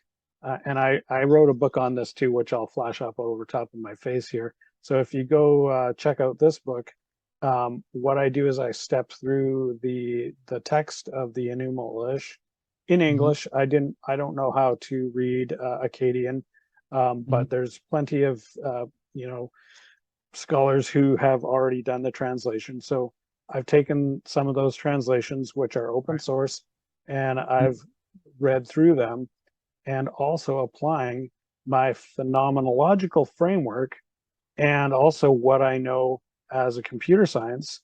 and I wrote a book on this too, which I'll flash up over top of my face here. So if you go check out this book, what I do is I step through the text of the Enuma Elish in English. I don't know how to read Akkadian, but there's plenty of scholars who have already done the translation. So I've taken some of those translations, which are open source, and I've read through them, and also applying my phenomenological framework, and also what I know as a computer science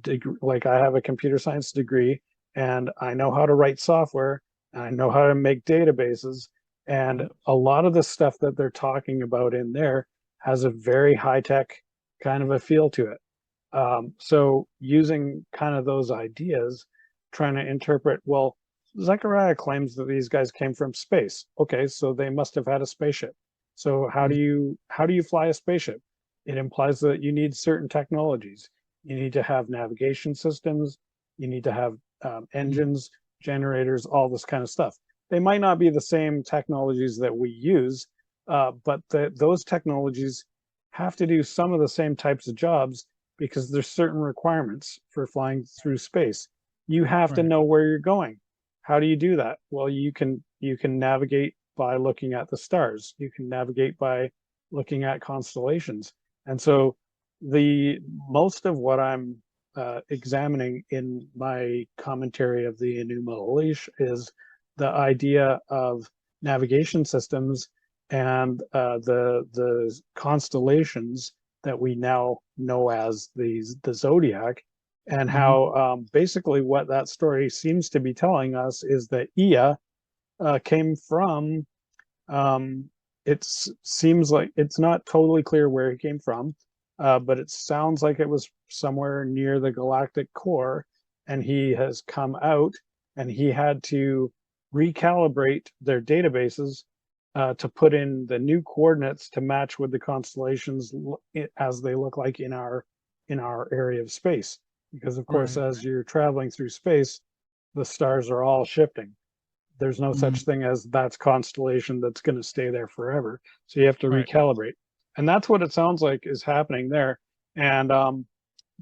degree. Like, I have a computer science degree, and I know how to write software, and I know how to make databases, and a lot of the stuff that they're talking about in there has a very high-tech kind of a feel to it. So using kind of those ideas, trying to interpret, well, Zechariah claims that these guys came from space. Okay, so they must have had a spaceship. So how do you fly a spaceship? It implies that you need certain technologies. You need to have navigation systems. You need to have engines, generators, all this kind of stuff. They might not be the same technologies that we use, but those technologies have to do some of the same types of jobs, because there's certain requirements for flying through space. You have to know where you're going. How do you do that? Well, you can navigate by looking at the stars. You can navigate by looking at constellations. And so most of what I'm examining in my commentary of the Enuma Elish is the idea of navigation systems and the constellations that we now know as the zodiac, and Mm-hmm. how basically what that story seems to be telling us is that Ea came from. It seems like it's not totally clear where he came from, but it sounds like it was somewhere near the galactic core, and he has come out, and he had to recalibrate their databases to put in the new coordinates to match with the constellations as they look like in our area of space. Because of course, Right. as you're traveling through space, the stars are all shifting. There's no Mm-hmm. such thing as that's constellation that's going to stay there forever. So you have to Right. recalibrate. And that's what it sounds like is happening there. And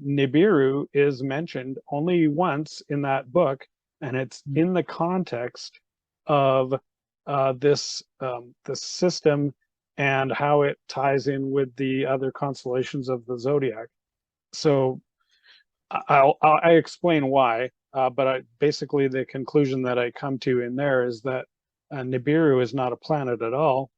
Nibiru is mentioned only once in that book, and it's in the context of this system and how it ties in with the other constellations of the zodiac. So I explain why, but basically the conclusion that I come to in there is that Nibiru is not a planet at all,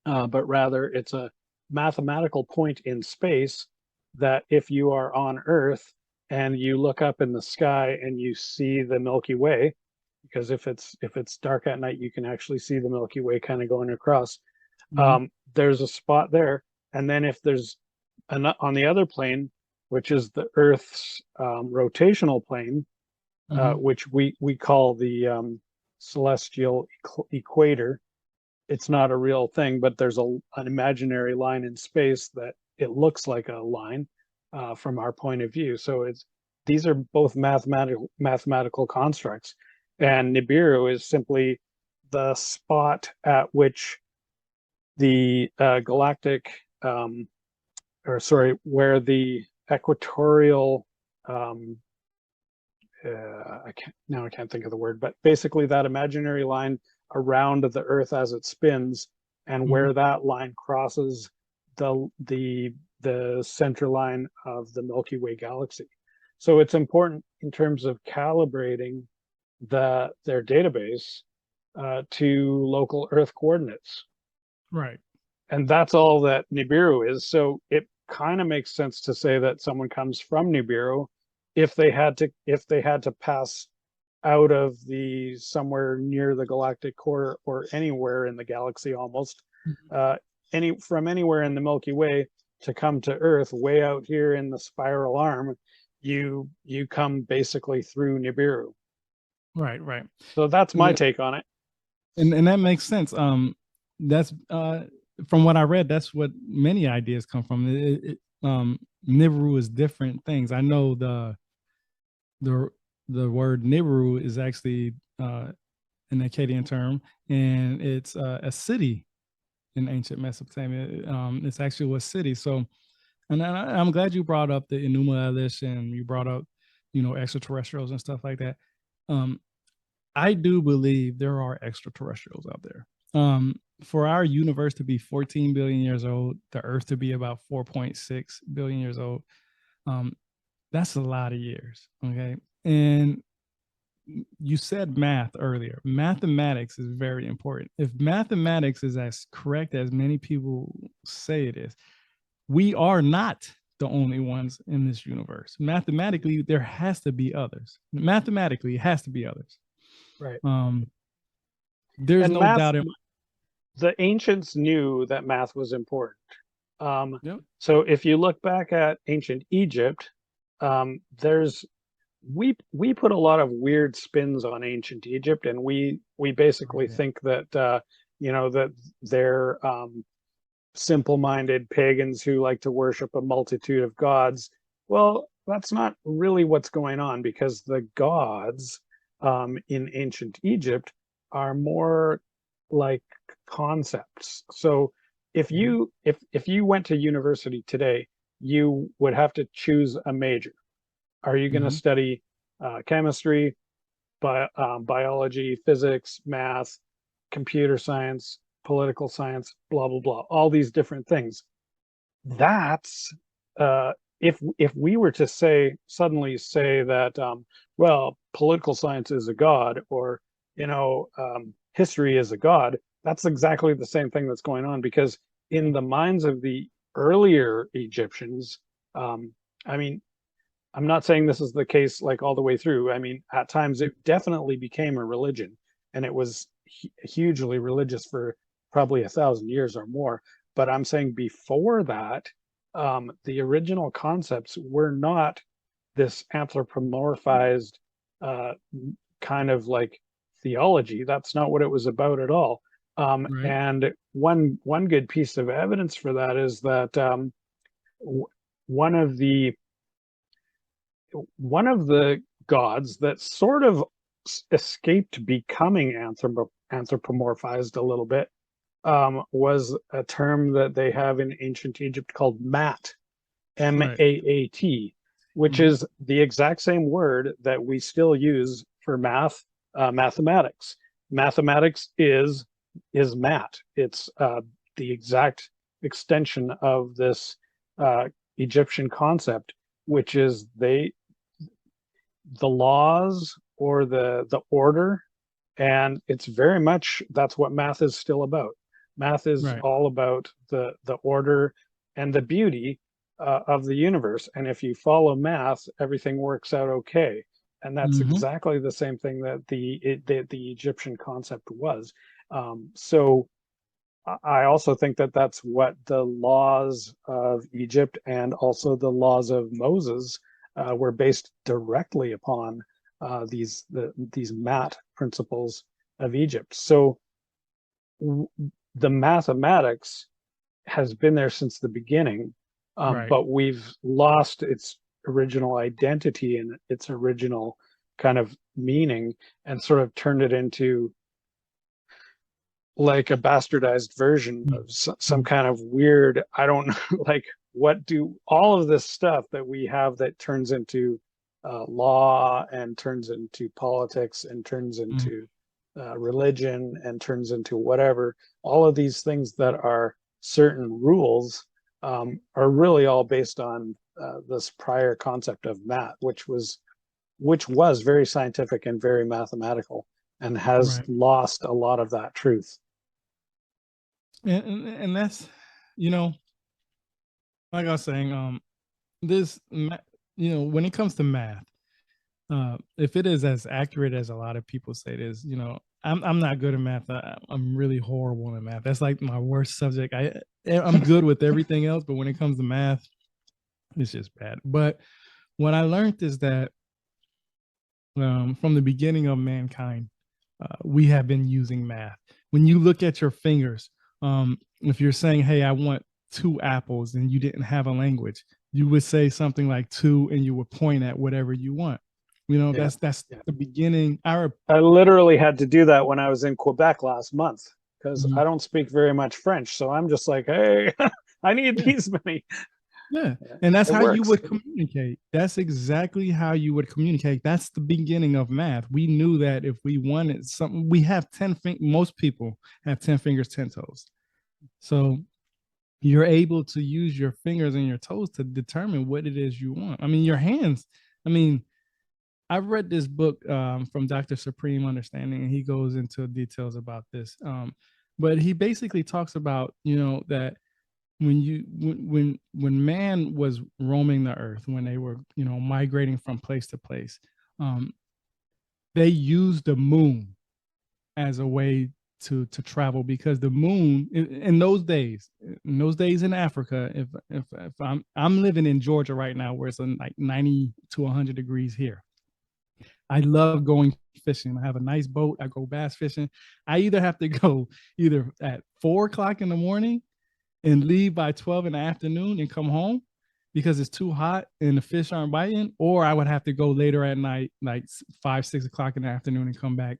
but rather it's a mathematical point in space that if you are on Earth and you look up in the sky and you see the Milky Way, because if it's dark at night, you can actually see the Milky Way kind of going across. Mm-hmm. There's a spot there, and then if there's on the other plane, which is the Earth's rotational plane, Mm-hmm. which we call the celestial equator. It's not a real thing, but there's an imaginary line in space that it looks like a line from our point of view. So these are both mathematical constructs, and Nibiru is simply the spot at which the galactic, or sorry, where the equatorial, I can't think of the word, but basically that imaginary line around the Earth as it spins, and Mm-hmm. where that line crosses the center line of the Milky Way galaxy. So it's important in terms of calibrating their database to local Earth coordinates. Right. And that's all that Nibiru is. So it kind of makes sense to say that someone comes from Nibiru if they had to pass out of the somewhere near the galactic core or anywhere in the galaxy almost, from anywhere in the Milky Way to come to Earth way out here in the spiral arm, you come basically through Nibiru. Right. Right. So that's And my that, take on it. and that makes sense. That's from what I read, that's what many ideas come from. Nibiru is different things. I know the the word Nibiru is actually an Akkadian term, and it's a city in ancient Mesopotamia. It's actually a city. So, and I'm glad you brought up the Enuma Elish, and you brought up, extraterrestrials and stuff like that. I do believe there are extraterrestrials out there. For our universe to be 14 billion years old, the Earth to be about 4.6 billion years old, that's a lot of years. Okay. And you said math earlier. Mathematics is very important. If mathematics is as correct as many people say it is, we are not the only ones in this universe. Mathematically, there has to be others. Mathematically, it has to be others. Right. There's And no doubt in the ancients knew that math was important. Yep. So if you look back at ancient Egypt, there's we put a lot of weird spins on ancient Egypt, and we basically think that that they're simple-minded pagans who like to worship a multitude of gods. Well, that's not really what's going on, because the gods in ancient Egypt are more like concepts. So if you went to university today, you would have to choose a major. Are you going to study chemistry, biology, physics, math, computer science, political science, blah blah blah, all these different things? That's if we were to suddenly say that well, political science is a god, or history is a god, that's exactly the same thing that's going on, because in the minds of the earlier Egyptians, I mean, I'm not saying this is the case like all the way through. I mean, at times it definitely became a religion, and it was hugely religious for probably 1,000 years or more. But I'm saying before that, the original concepts were not this anthropomorphized uh, kind of like theology. That's not what it was about at all. Right. And one good piece of evidence for that is that one of the one of the gods that sort of escaped becoming anthropomorphized a little bit was a term that they have in ancient Egypt called Maat, Right. Maat, which Hmm. is the exact same word that we still use for mathematics. Mathematics is Maat. It's the exact extension of this Egyptian concept, which is the laws or the order, and it's very much that's what math is still about. Math is Right. all about the order and the beauty of the universe, and if you follow math, everything works out okay. And that's Hmm. exactly the same thing that the Egyptian concept was. So I also think that that's what the laws of Egypt and also the laws of Moses were based directly upon these Maat principles of Egypt. So the mathematics has been there since the beginning, Right. but we've lost its original identity and its original kind of meaning, and sort of turned it into like a bastardized version of some Mhm. kind of weird, I don't know, like what do all of this stuff that we have that turns into law and turns into politics and turns Mhm. into religion and turns into whatever, all of these things that are certain rules are really all based on this prior concept of math, which was very scientific and very mathematical, and has Right. lost a lot of that truth. And that's, you know, like I was saying, this, when it comes to math, if it is as accurate as a lot of people say it is, I'm not good at math. I'm really horrible at math. That's like my worst subject. I'm good with everything else, but when it comes to math, it's just bad. But what I learned is that from the beginning of mankind, we have been using math. When you look at your fingers, if you're saying, "Hey, I want two apples," and you didn't have a language, you would say something like two, and you would point at whatever you want. Yeah. That's Yeah. the beginning. Our I literally had to do that when I was in Quebec last month because Mhm. I don't speak very much French. So I'm just like, hey, I need Yeah, these many. yeah, Yeah, and that's it how you works. would communicate. That's exactly how you would communicate. That's the beginning of math. We knew that if we wanted something, we have most people have 10 fingers, 10 toes. So you're able to use your fingers and your toes to determine what it is you want. I mean, your hands. I mean, I've read this book from Dr. Supreme Understanding, and he goes into details about this. But he basically talks about, that when man was roaming the earth, when they were, migrating from place to place, um, they used the moon as a way to travel, because the moon in those days in Africa, if I'm living in Georgia right now, where it's like 90 to 100 degrees here. I love going fishing. I have a nice boat. I go bass fishing. I either have to go either at 4 o'clock in the morning and leave by 12 in the afternoon and come home because it's too hot and the fish aren't biting, or I would have to go later at night, like 5, 6 o'clock in the afternoon, and come back,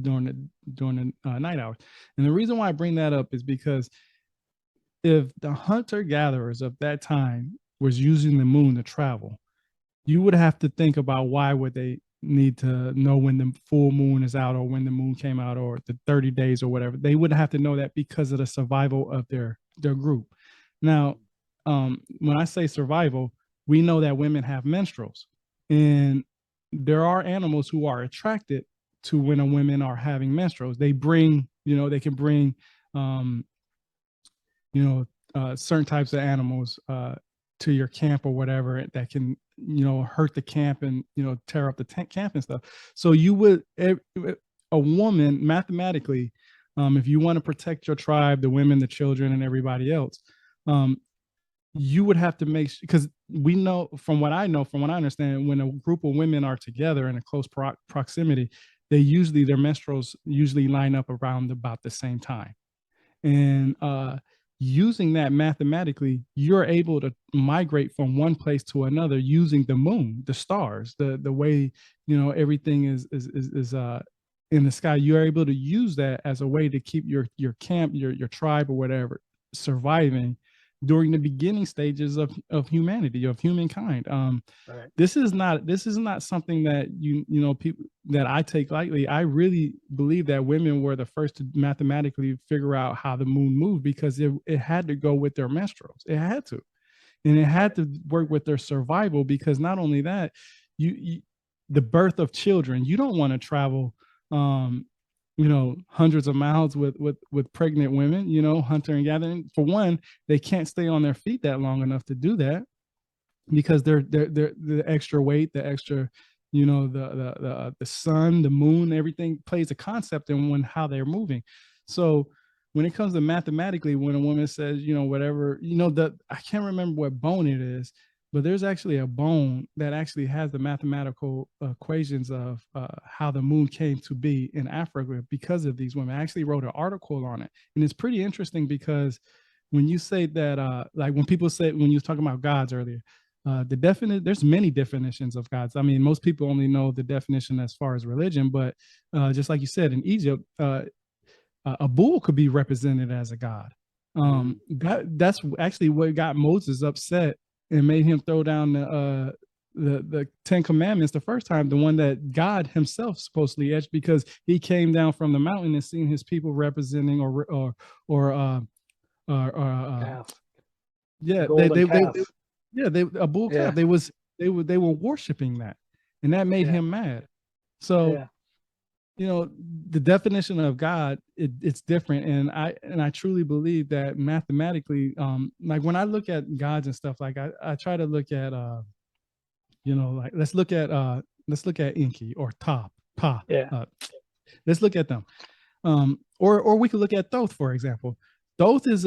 during the night hours. And the reason why I bring that up is because if the hunter gatherers of that time was using the moon to travel, you would have to think about why would they need to know when the full moon is out, or when the moon came out, or the 30 days or whatever. They would have to know that because of the survival of their group. Now, when I say survival, we know that women have menstruals, and there are animals who are attracted to when a women are having menstruals. They can bring, um, you know, certain types of animals to your camp or whatever that can, hurt the camp and, tear up the camp and stuff. So you would, a woman mathematically, if you want to protect your tribe, the women, the children, and everybody else, you would have to make, because we know from what I understand, when a group of women are together in a close proximity, their menstruals usually line up around about the same time. And using that mathematically, you're able to migrate from one place to another using the moon, the stars, the way, everything is in the sky. You're able to use that as a way to keep your camp, your tribe or whatever surviving during the beginning stages of humanity, of humankind. Right. This is not something that people that I take lightly. I really believe that women were the first to mathematically figure out how the moon moved, because it had to go with their menstruals. It had to, and it had to work with their survival, because not only that, you the birth of children, you don't want to travel hundreds of miles with pregnant women, hunter and gathering. For one, they can't stay on their feet that long enough to do that, because they're the extra weight, the extra, the sun, the moon, everything plays a concept in how they're moving. So when it comes to mathematically, when a woman says, whatever, I can't remember what bone it is, but there's actually a bone that actually has the mathematical equations of how the moon came to be in Africa because of these women. I actually wrote an article on it, and it's pretty interesting, because when you say that, like when people say, when you were talking about gods earlier, there's many definitions of gods. I mean, most people only know the definition as far as religion, but just like you said, in Egypt, a bull could be represented as a god. That's actually what got Moses upset and made him throw down the Ten Commandments the first time, the one that God himself supposedly etched, because he came down from the mountain and seen his people representing a bull calf. They were worshiping that, and that made him mad. So the definition of God, it's different, and I truly believe that mathematically, like when I look at gods and stuff, like I try to look at like let's look at Enki or Pa. Let's look at them, or we could look at Thoth, for example. Thoth is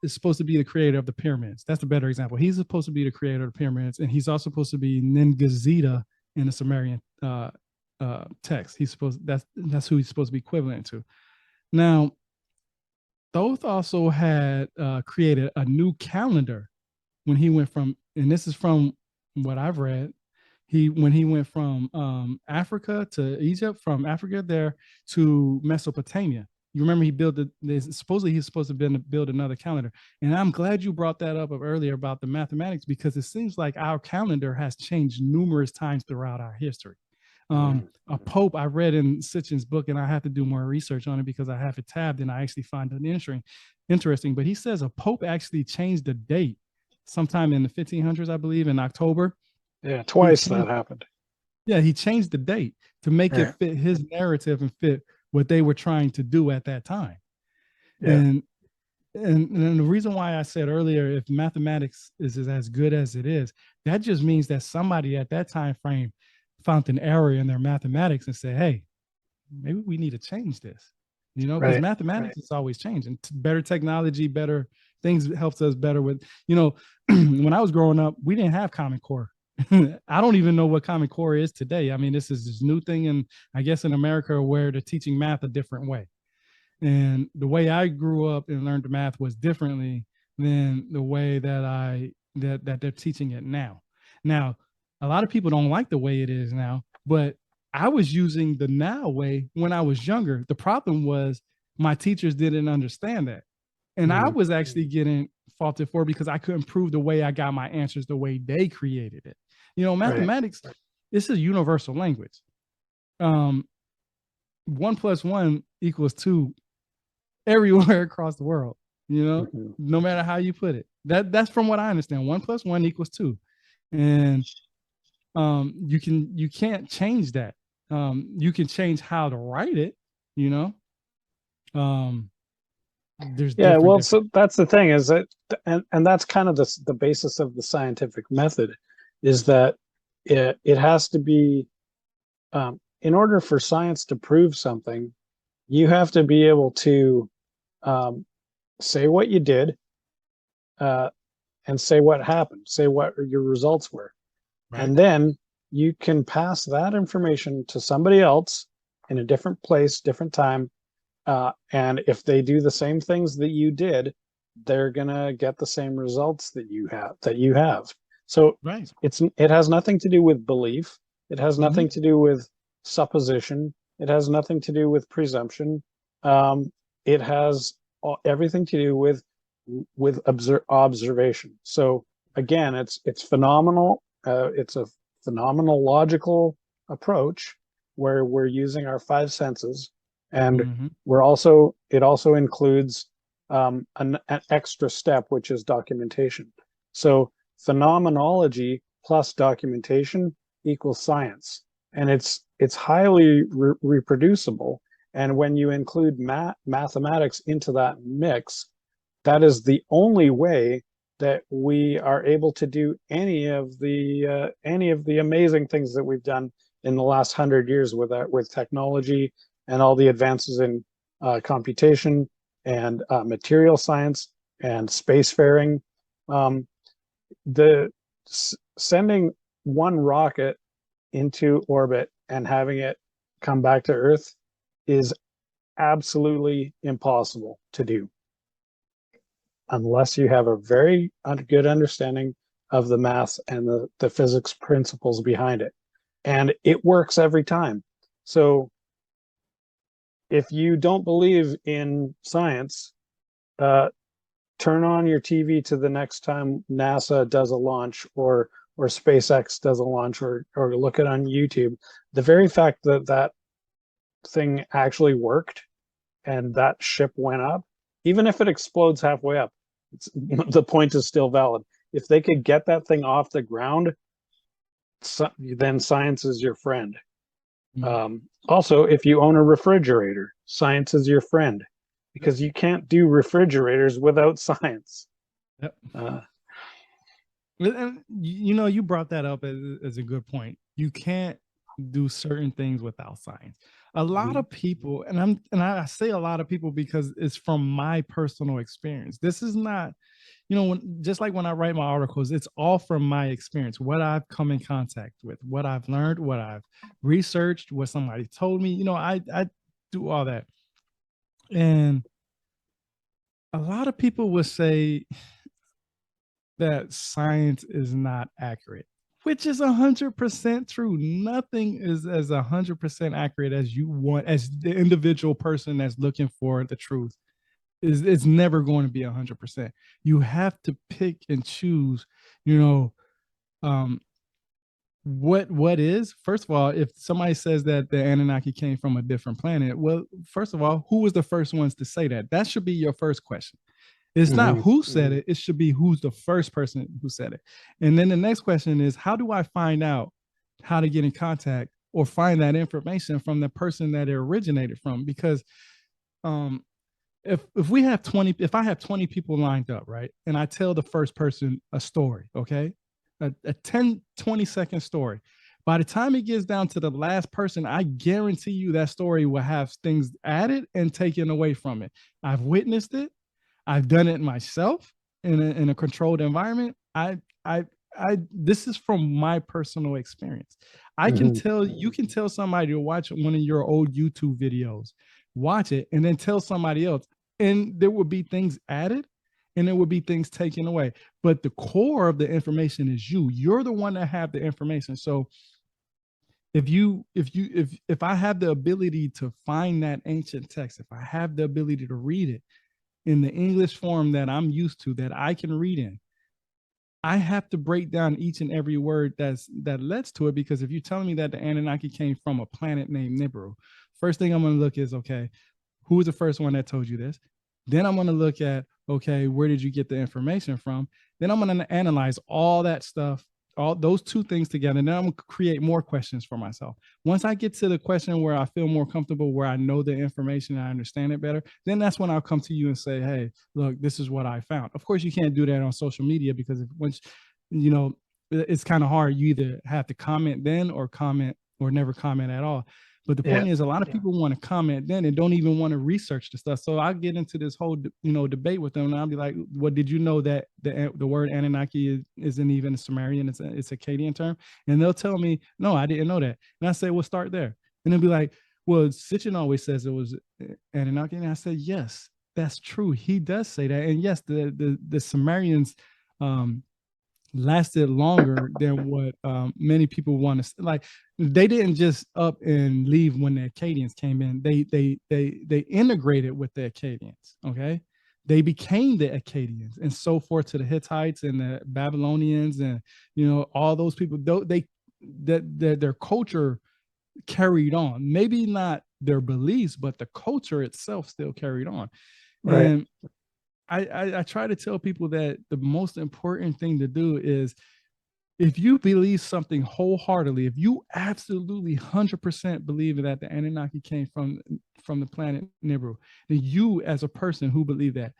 supposed to be the creator of the pyramids. That's a better example. He's supposed to be the creator of the pyramids, and he's also supposed to be Ningazida in the Sumerian text. That's who he's supposed to be equivalent to. Now, Thoth also had created a new calendar when he went from, and this is from what I've read, when he went from Africa to Egypt, from Africa there to Mesopotamia. You remember supposedly he's supposed to build another calendar. And I'm glad you brought that up earlier about the mathematics, because it seems like our calendar has changed numerous times throughout our history. A pope, I read in Sitchin's book, and I have to do more research on it because I have it tabbed, and I actually find it interesting. But he says a pope actually changed the date sometime in the 1500s, I believe, in October. Yeah, twice that happened. Yeah, he changed the date to make it fit his narrative and fit what they were trying to do at that time. Yeah. And the reason why I said earlier, if mathematics is as good as it is, that just means that somebody at that time frame found an error in their mathematics and said, hey, maybe we need to change this, because mathematics is always changing. Better technology, better things helps us better with, when I was growing up, we didn't have Common Core. I don't even know what Common Core is today. I mean, this is this new thing, and I guess in America where they're teaching math a different way. And the way I grew up and learned math was differently than the way that that they're teaching it now. Now, a lot of people don't like the way it is now, but I was using the now way when I was younger. The problem was my teachers didn't understand that. And I was actually getting faulted for it because I couldn't prove the way I got my answers the way they created it. Mathematics, this is a universal language. 1 + 1 = 2 everywhere across the world, no matter how you put it. That's from what I understand. 1 + 1 = 2. And you can't change that. You can change how to write it, There's Yeah, different well, different. so that's the thing is that, and that's kind of the basis of the scientific method, is that it has to be, in order for science to prove something, you have to be able to um, say what you did, uh, and say what happened, say what your results were. Right. And then you can pass that information to somebody else in a different place, different time. And if they do the same things that you did, they're gonna get the same results that you have. So Right. it has nothing to do with belief. It has Mm-hmm. nothing to do with supposition. It has nothing to do with presumption. It has everything to do with observation. So again, it's phenomenal. It's a phenomenological approach where we're using our five senses, and Mm-hmm. it also includes an extra step, which is documentation. So phenomenology plus documentation equals science, and it's highly reproducible. And when you include mathematics into that mix, that is the only way that we are able to do any of the amazing things that we've done in the last 100 years with technology and all the advances in computation and material science and spacefaring. Um, the Sending one rocket into orbit and having it come back to Earth is absolutely impossible to do unless you have a very good understanding of the math and the physics principles behind it. And it works every time. So if you don't believe in science, uh, turn on your TV to the next time NASA does a launch, or SpaceX does a launch, or look it on YouTube. The very fact that that thing actually worked and that ship went up, even if it explodes halfway up, the point is still valid. If they could get that thing off the ground, then science is your friend. Mm-hmm. Also, if you own a refrigerator, science is your friend, because you can't do refrigerators without science. Yep. Uh, And you know, you brought that up as a good point. You can't do certain things without science. A lot of people, and I say a lot of people because it's from my personal experience. This is not, you know, just like when I write my articles, it's all from my experience, what I've come in contact with, what I've learned, what I've researched, what somebody told me. You know, I do all that. And a lot of people would say that science is not accurate, which is 100% true. Nothing is as 100% accurate as you want, as the individual person that's looking for the truth. It's never going to be 100%. You have to pick and choose, you know, um, what is. First of all, if somebody says that the Anunnaki came from a different planet, well, first of all, who was the first ones to say that? That should be your first question. It's not mhm, who said it, it should be who's the first person who said it. And then the next question is, how do I find out how to get in contact or find that information from the person that it originated from? Because um, if we have 20, if I have 20 people lined up, right, and I tell the first person a story, okay, a 10, 20-second story, by the time it gets down to the last person, I guarantee you that story will have things added and taken away from it. I've witnessed it. I've done it myself in a controlled environment. This is from my personal experience. I can mhm. tell, you can tell somebody to watch one of your old YouTube videos, watch it, and then tell somebody else, and there will be things added and there will be things taken away. But the core of the information is you. You're the one that have the information. So if I have the ability to find that ancient text, if I have the ability to read it in the English form that I'm used to, that I can read in, I have to break down each and every word that leads to it. Because if you're telling me that the Anunnaki came from a planet named Nibiru, first thing I'm going to look is, okay, who was the first one that told you this? Then I'm going to look at, okay, where did you get the information from? Then I'm going to analyze all that stuff all those two things together, and then I'm gonna create more questions for myself. Once I get to the question where I feel more comfortable, where I know the information and I understand it better, then that's when I'll come to you and say, hey, look, this is what I found. Of course, you can't do that on social media, because once, you know, it's kind of hard. You either have to comment then, or comment or never comment at all. But the point is, a lot of people want to comment then and don't even want to research the stuff. So I get into this whole, debate with them, and I'll be like, "Well, did you know that the word Anunnaki isn't even a Sumerian? It's a Akkadian term?" And they'll tell me, "No, I didn't know that." And I say, "Well, start there." And they'll be like, "Well, Sitchin always says it was Anunnaki." And I said, "Yes, that's true. He does say that. And yes, the Sumerians lasted longer than what many people want to, like, they didn't just up and leave when the Akkadians came in. They integrated with the Akkadians. Okay, they became the Akkadians, and so forth, to the Hittites and the Babylonians, and all those people. Their culture carried on. Maybe not their beliefs, but the culture itself still carried on. Right. And I try to tell people that the most important thing to do is, if you believe something wholeheartedly, if you absolutely 100% believe that the Anunnaki came from the planet Nibiru, then you, as a person who believe that,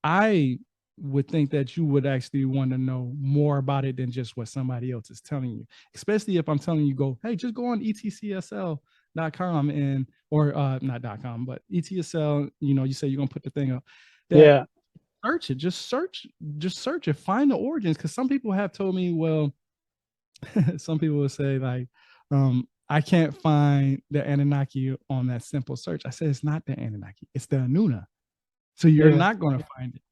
I would think that you would actually want to know more about it than just what somebody else is telling you. Especially if I'm telling you, hey, just go on etcsl.com and, or not .com, but ETSL, you say you're gonna put the thing up. Search it. Just search it. Find the origins. Because some people have told me, well, some people will say, like, I can't find the Anunnaki on that simple search. I said, it's not the Anunnaki, it's the Anuna. So you're not going to find it.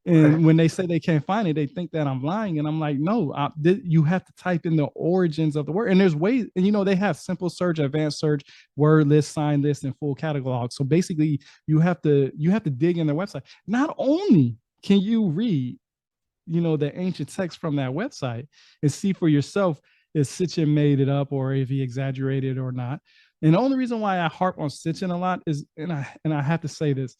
And when they say they can't find it, they think that I'm lying. And I'm like, no, you have to type in the origins of the word. And there's ways, and they have simple search, advanced search, word list, sign list, and full catalog. So basically you have to dig in their website. Not only can you read, the ancient text from that website and see for yourself if Sitchin made it up or if he exaggerated or not. And the only reason why I harp on Sitchin a lot is, and I have to say this,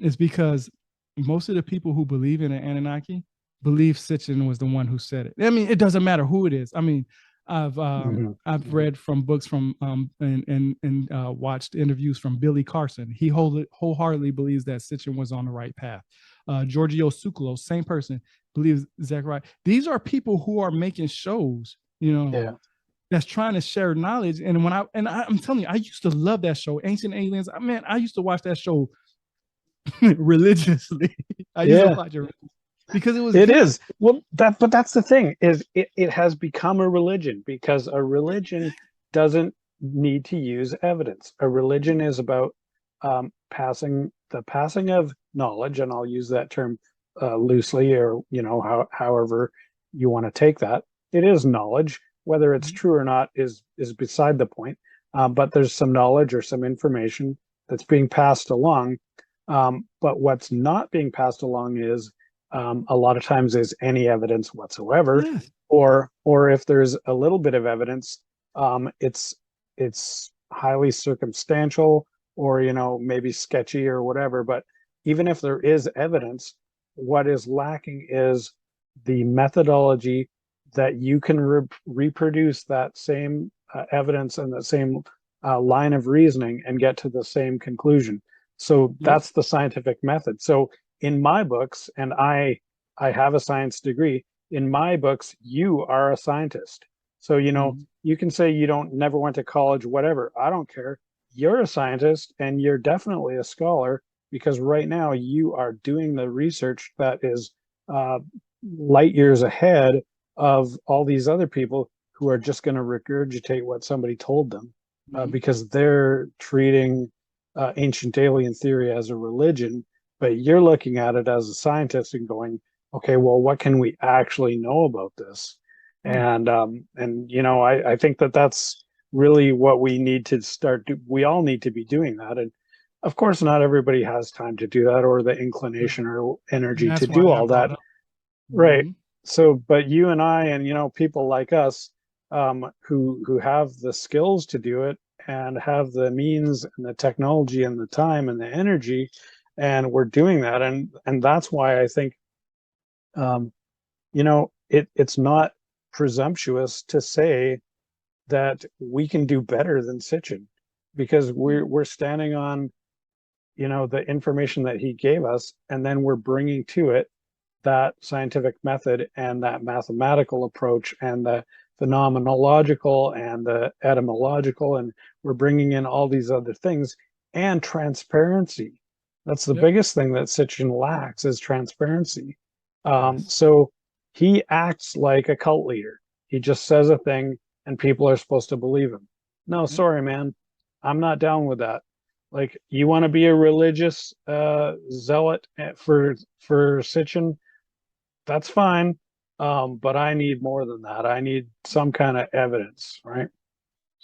is because most of the people who believe in an Anunnaki believe Sitchin was the one who said it. I mean, it doesn't matter who it is. I mean, I've read from books from and watched interviews from Billy Carson. He wholeheartedly believes that Sitchin was on the right path. Giorgio Tsoukalos, same person, believes Zechariah. These are people who are making shows, that's trying to share knowledge. And I'm telling you, I used to love that show, Ancient Aliens. I used to watch that show religiously. I used to watch it because it was. It is. Well, but that's the thing, is it has become a religion, because a religion doesn't need to use evidence. A religion is about passing of knowledge, and I'll use that term loosely, or however you want to take that. It is knowledge. Whether it's true or not is beside the point. But there's some knowledge or some information that's being passed along. But what's not being passed along is a lot of times is any evidence whatsoever, or if there's a little bit of evidence, it's highly circumstantial, or maybe sketchy or whatever. But even if there is evidence, what is lacking is the methodology that you can reproduce that same evidence and the same line of reasoning and get to the same conclusion. So that's the scientific method. So in my books, and I have a science degree, in my books, you are a scientist. So, you can say you never went to college, whatever. I don't care. You're a scientist, and you're definitely a scholar, because right now you are doing the research that is light years ahead of all these other people who are just going to regurgitate what somebody told them, because they're treating ancient alien theory as a religion, but you're looking at it as a scientist and going, okay, well, what can we actually know about this? And I think that's really what we need to start. We all need to be doing that. And of course, not everybody has time to do that, or the inclination or energy to do all that. Right. So, but you and I, and, people like us, who have the skills to do it, and have the means and the technology and the time and the energy, and we're doing that. And that's why I think, it's not presumptuous to say that we can do better than Sitchin, because we're standing on, the information that he gave us, and then we're bringing to it that scientific method and that mathematical approach and the phenomenological and the etymological, and we're bringing in all these other things and transparency. That's the biggest thing that Sitchin lacks, is transparency. Yes. So he acts like a cult leader. He just says a thing and people are supposed to believe him. No, Yep. sorry, man. I'm not down with that. Like, you want to be a religious zealot for Sitchin, that's fine. But I need more than that. I need some kind of evidence, right?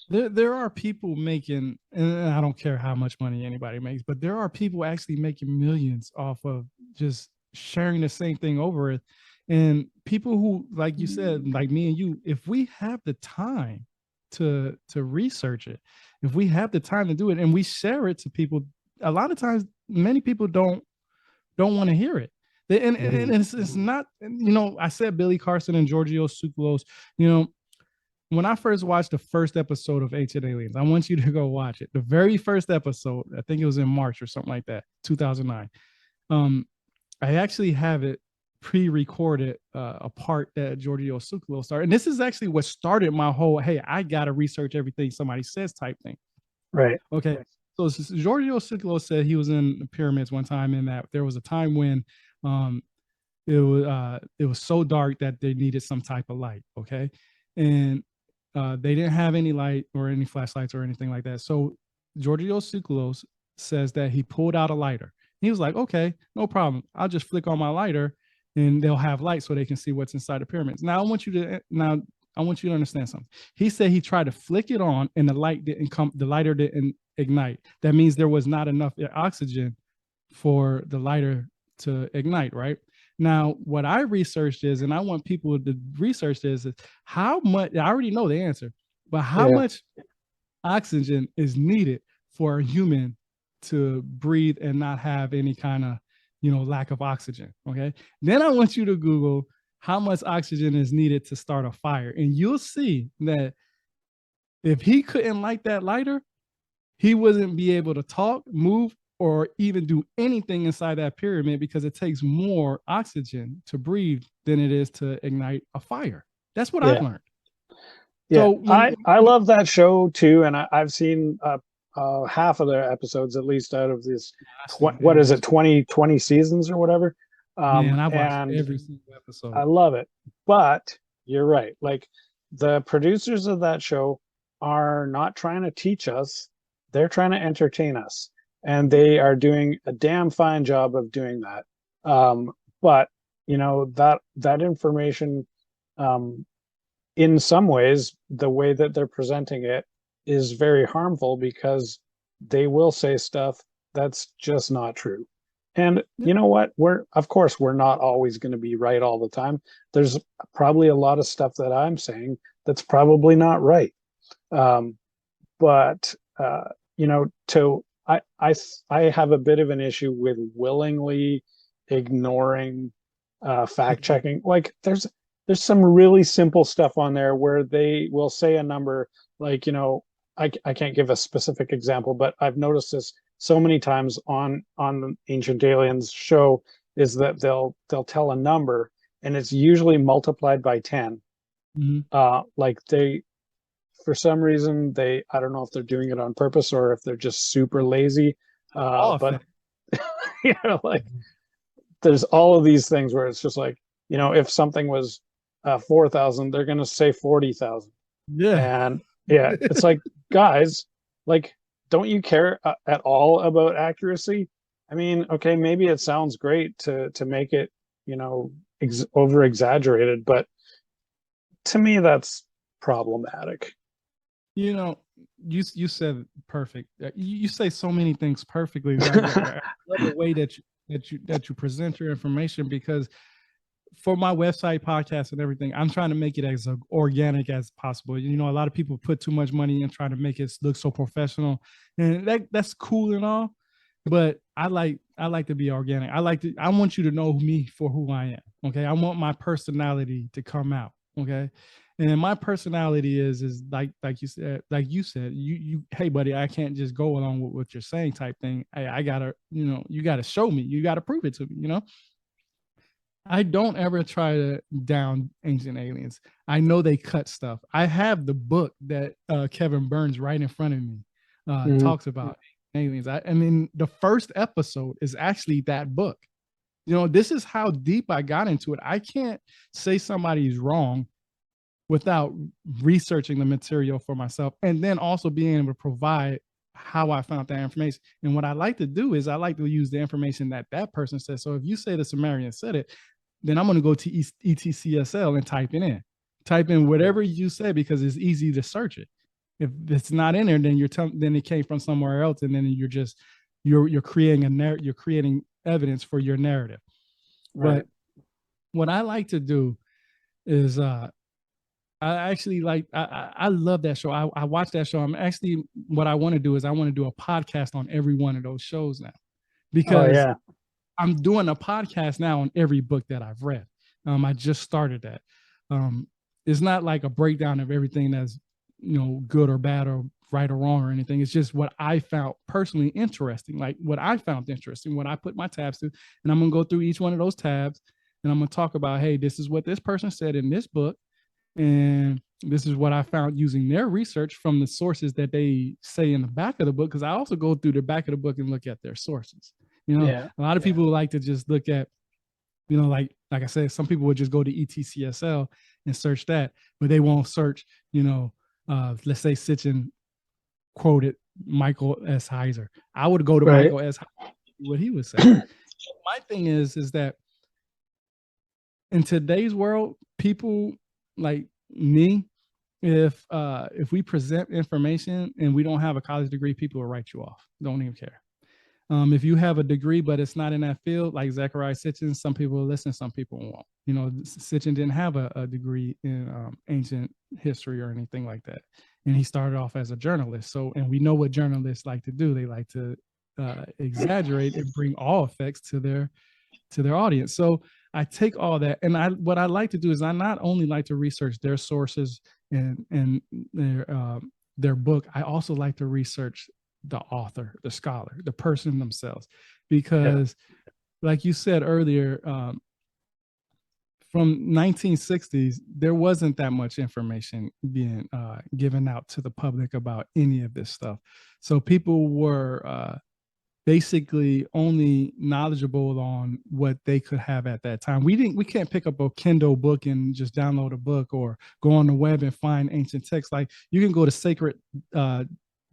There are people making, and I don't care how much money anybody makes, but there are people actually making millions off of just sharing the same thing over it. And people who, like you said, like me and you, if we have the time to research it, if we have the time to do it and we share it to people, a lot of times many people don't want to hear it. And it's not, I said Billy Carson and Giorgio Tsoukalos, when I first watched the first episode of Ancient Aliens, I want you to go watch it. The very first episode, I think it was in March or something like that, 2009. I actually have it pre-recorded, a part that Giorgio Tsoukalos started. And this is actually what started my whole, hey, I got to research everything somebody says type thing. Right. Okay. So Giorgio Tsoukalos said he was in the pyramids one time, and that there was a time when it was so dark that they needed some type of light. Okay. And they didn't have any light or any flashlights or anything like that. So Giorgio Tsoukalos says that he pulled out a lighter. He was like, okay, no problem. I'll just flick on my lighter and they'll have light so they can see what's inside the pyramids. Now I want you to understand something. He said he tried to flick it on and the lighter didn't ignite. That means there was not enough oxygen for the lighter to ignite, right? Now, what I researched is, and I want people to research this, is how much, I already know the answer, but how much oxygen is needed for a human to breathe and not have any kind of, lack of oxygen, okay? Then I want you to Google how much oxygen is needed to start a fire. And you'll see that if he couldn't light that lighter, he wouldn't be able to talk, move, or even do anything inside that pyramid, because it takes more oxygen to breathe than it is to ignite a fire. That's what I've learned. Yeah, so I love that show too, and I've seen half of the episodes at least out of this. What is it, 20 seasons or whatever? Man, I watched every single episode. I love it, but you're right. Like, the producers of that show are not trying to teach us; they're trying to entertain us. And they are doing a damn fine job of doing that. But that information, in some ways, the way that they're presenting it is very harmful, because they will say stuff that's just not true. And you know what? Of course, we're not always going to be right all the time. There's probably a lot of stuff that I'm saying that's probably not right. But I have a bit of an issue with willingly ignoring fact checking. Like, there's some really simple stuff on there where they will say a number, like, I can't give a specific example, but I've noticed this so many times on the Ancient Aliens show, is that they'll tell a number and it's usually multiplied by 10. Like, for some reason, I don't know if they're doing it on purpose or if they're just super lazy. But like, there's all of these things where it's just like, if something was 4,000, they're going to say 40,000. Yeah. And it's like, guys, like, don't you care at all about accuracy? I mean, okay, maybe it sounds great to make it, over exaggerated, but to me, that's problematic. You said perfect. You say so many things perfectly. I love the way that you present your information, because for my website, podcast, and everything, I'm trying to make it as organic as possible. A lot of people put too much money in trying to make it look so professional, and that's cool and all, but I like to be organic. I want you to know me for who I am. Okay, I want my personality to come out. Okay. And my personality is like you said, you hey buddy, I can't just go along with what you're saying type thing. I gotta, you gotta show me, you gotta prove it to me. I don't ever try to down ancient aliens. I know they cut stuff. I have the book that Kevin Burns right in front of me talks about aliens. I mean, the first episode is actually that book. This is how deep I got into it. I can't say somebody's wrong without researching the material for myself and then also being able to provide how I found that information. And what I like to do is I like to use the information that that person says. So if you say the Sumerian said it, then I'm going to go to ETCSL and type in whatever you say, because it's easy to search it. If it's not in there, then then it came from somewhere else, and then you're creating evidence for your narrative. Right. But what I like to do is I actually I love that show. I watch that show. What I want to do is I want to do a podcast on every one of those shows now, because I'm doing a podcast now on every book that I've read. I just started that. It's not like a breakdown of everything that's good or bad or right or wrong or anything. It's just what I found personally interesting, like what I found interesting, what I put my tabs to, and I'm gonna go through each one of those tabs, and I'm gonna talk about, hey, this is what this person said in this book, and this is what I found using their research from the sources that they say in the back of the book, because I also go through the back of the book and look at their sources. A lot of people like to just look at, like I said, some people would just go to ETCSL and search that, but they won't search, let's say Sitchin quoted Michael S. Heiser. I would go to Michael S. Heiser, what he would say. My thing is that in today's world, people like me, if we present information and we don't have a college degree, people will write you off. Don't even care. If you have a degree, but it's not in that field, like Zechariah Sitchin, some people will listen, some people won't. Sitchin didn't have a degree in ancient history or anything like that. And he started off as a journalist. So, and we know what journalists like to do. They like to exaggerate and bring all effects to their audience. So I take all that, and what I like to do is I not only like to research their sources and their book, I also like to research the author, the scholar, the person themselves, because like you said earlier, from 1960s, there wasn't that much information being given out to the public about any of this stuff. So people were basically only knowledgeable on what they could have at that time. We can't pick up a Kindle book and just download a book or go on the web and find ancient texts. Like you can go to sacred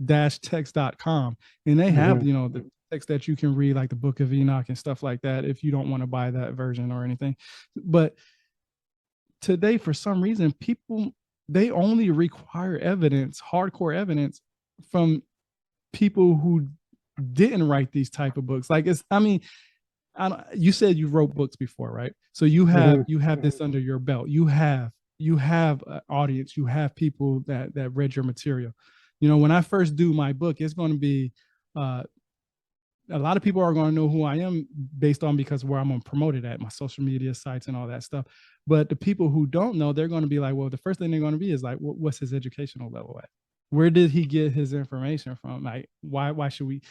text.com and they have the text that you can read, like the Book of Enoch and stuff like that, if you don't want to buy that version or anything. But today, for some reason, people, they only require evidence, hardcore evidence, from people who didn't write these type of books. Like you said you wrote books before, right? So you have this under your belt. You have an audience, you have people that read your material. When I first do my book, it's going to be a lot of people are going to know who I am based on because where I'm going to promote it at, my social media sites and all that stuff. But the people who don't know, they're going to be like, well, the first thing they're going to be is like, what's his educational level at? Where did he get his information from? Like, why should we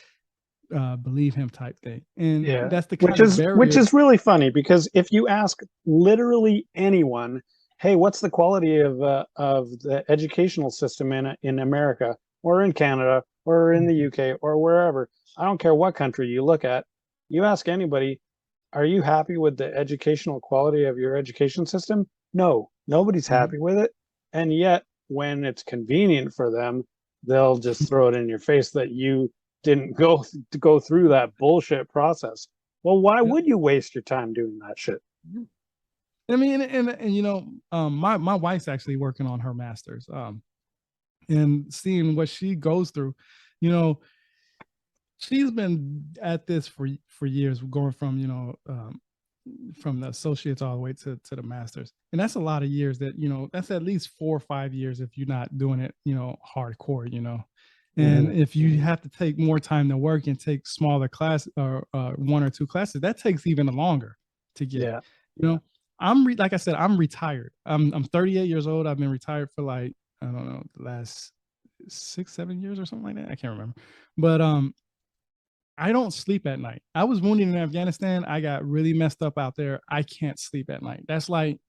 believe him type thing? And that's the kind of barrier. Which is really funny, because if you ask literally anyone, hey, what's the quality of the educational system in America or in Canada or in the UK or wherever, I don't care what country you look at, you ask anybody, are you happy with the educational quality of your education system? No, nobody's happy with it. And yet, when it's convenient for them, they'll just throw it in your face that you didn't go through that bullshit process. Well, why would you waste your time doing that shit? I mean, and my wife's actually working on her master's, and seeing what she goes through, she's been at this for years, going from from the associates all the way to the master's, and that's a lot of years. That's at least 4 or 5 years if you're not doing it hardcore. And if you have to take more time to work and take smaller class or 1 or 2 classes, that takes even longer to get. like I said, I'm retired. I'm 38 years old. I've been retired for like, I don't know, the last 6-7 years or something like that. I can't remember. But I don't sleep at night. I was wounded in Afghanistan. I got really messed up out there. I can't sleep at night. That's like,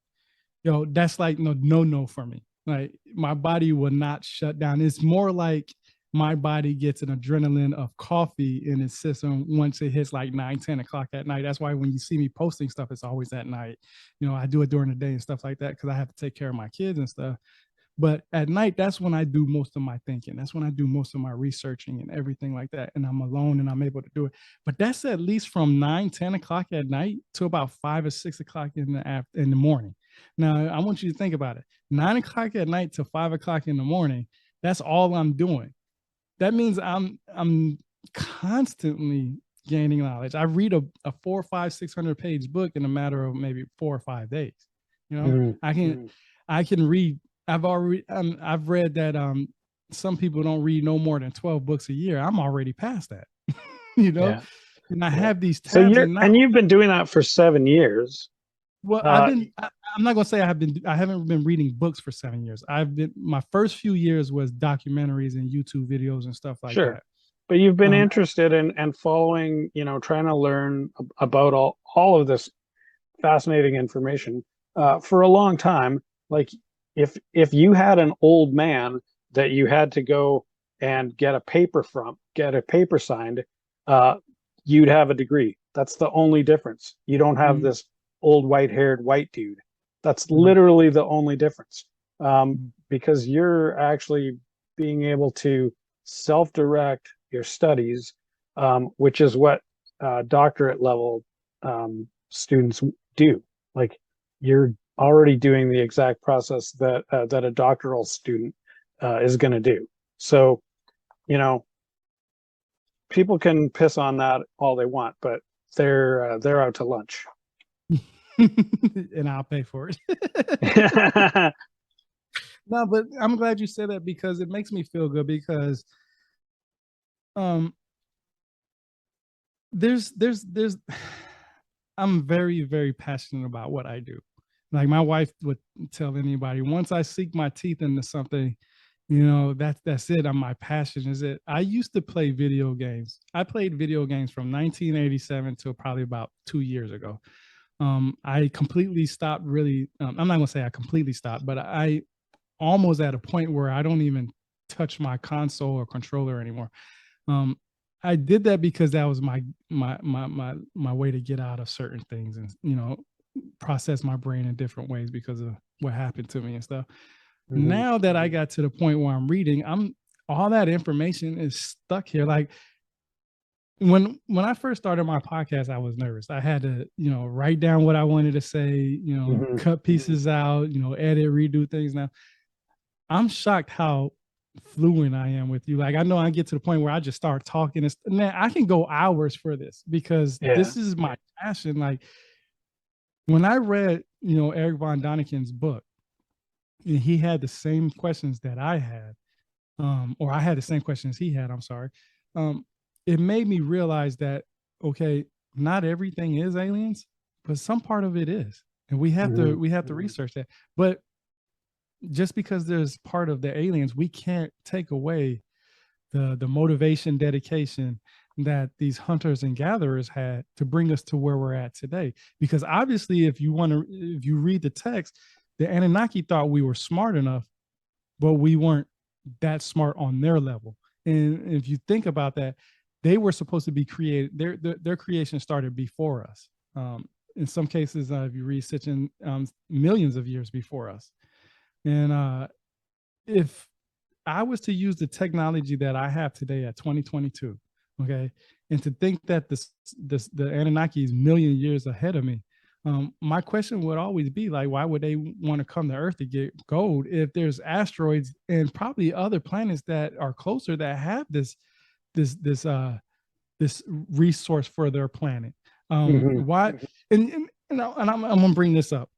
that's like no for me. Like my body will not shut down. It's more like my body gets an adrenaline of coffee in its system once it hits like 9-10 o'clock at night. That's why when you see me posting stuff, it's always at night. I do it during the day and stuff like that because I have to take care of my kids and stuff. But at night, that's when I do most of my thinking. That's when I do most of my researching and everything like that. And I'm alone and I'm able to do it. But that's at least from 9-10 o'clock at night to about 5 or 6 o'clock in the morning. Now, I want you to think about it. 9 o'clock at night to 5 o'clock in the morning, that's all I'm doing. That means I'm constantly gaining knowledge. I read a 400, 500, 600-page book in a matter of maybe 4 or 5 days. I can read. I've read that some people don't read no more than 12 books a year. I'm already past that, Yeah. And I have these tabs. So you've been doing that for 7 years. Well, I'm not gonna say I haven't been reading books for 7 years. My first few years was documentaries and YouTube videos and stuff like that. But you've been interested in and following, trying to learn about all of this fascinating information for a long time. Like if you had an old man that you had to go and get a paper signed, you'd have a degree. That's the only difference. You don't have this old white-haired white dude. That's literally the only difference, because you're actually being able to self-direct your studies, which is what doctorate level students do. Like you're already doing the exact process that a doctoral student is going to do. So, people can piss on that all they want, but they're out to lunch. And I'll pay for it. No, but I'm glad you said that because it makes me feel good because there's I'm very, very passionate about what I do. Like my wife would tell anybody, once I sink my teeth into something, that's it. My passion is it. I used to play video games. I played video games from 1987 till probably about 2 years ago. I completely stopped really. I'm not gonna say I completely stopped, but I almost at a point where I don't even touch my console or controller anymore. I did that because that was my way to get out of certain things and process my brain in different ways because of what happened to me and stuff. Now that I got to the point where I'm reading, all that information is stuck here. Like when I first started my podcast, I was nervous. I had to, write down what I wanted to say, cut pieces out, edit, redo things. Now I'm shocked how fluent I am with you. Like I know I get to the point where I just start talking and man, I can go hours for this because this is my passion. Like when I read, Eric von Daniken's book, and he had the same questions that I had, or I had the same questions he had, I'm sorry. It made me realize that, okay, not everything is aliens, but some part of it is. And we have to research that. But just because there's part of the aliens, we can't take away the motivation, dedication that these hunters and gatherers had to bring us to where we're at today. Because obviously, if you read the text, the Anunnaki thought we were smart enough, but we weren't that smart on their level. And if you think about that, they were supposed to be created. Their creation started before us. In some cases, if you read Sitchin, millions of years before us. And if I was to use the technology that I have today at 2022, okay, and to think that the Anunnaki is million years ahead of me, my question would always be like, why would they want to come to Earth to get gold if there's asteroids and probably other planets that are closer that have this resource for their planet? Why? And I'm gonna bring this up.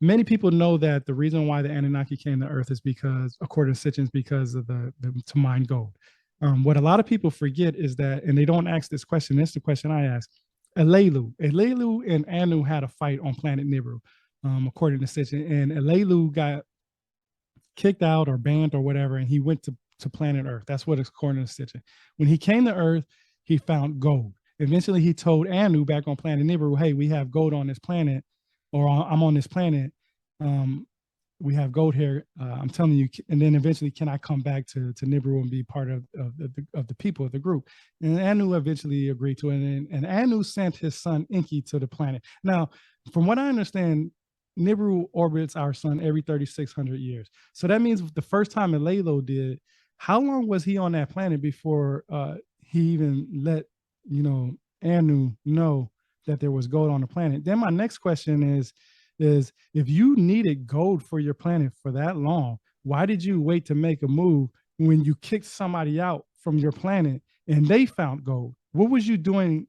Many people know that the reason why the Anunnaki came to Earth is because, according to Sitchin, because of to mine gold. What a lot of people forget is that, and they don't ask this question. This is the question I ask. Elelu and Anu had a fight on planet Nibiru. according to Sitchin. And Alelu got kicked out or banned or whatever, and he went to planet Earth. That's what it's according to Sitchin. When he came to Earth, he found gold. Eventually, he told Anu back on planet Nibiru, "Hey, we have gold on this planet, or I'm on this planet. Um, we have gold here. I'm telling you." And then eventually, can I come back to Nibiru and be part of the people of the group? And Anu eventually agreed to it. And Anu sent his son Enki to the planet. Now, from what I understand, Nibiru orbits our sun every 3,600 years. So that means the first time Alelo did, how long was he on that planet before he even let, Anu know that there was gold on the planet? Then my next question is if you needed gold for your planet for that long, why did you wait to make a move when you kicked somebody out from your planet and they found gold? What was you doing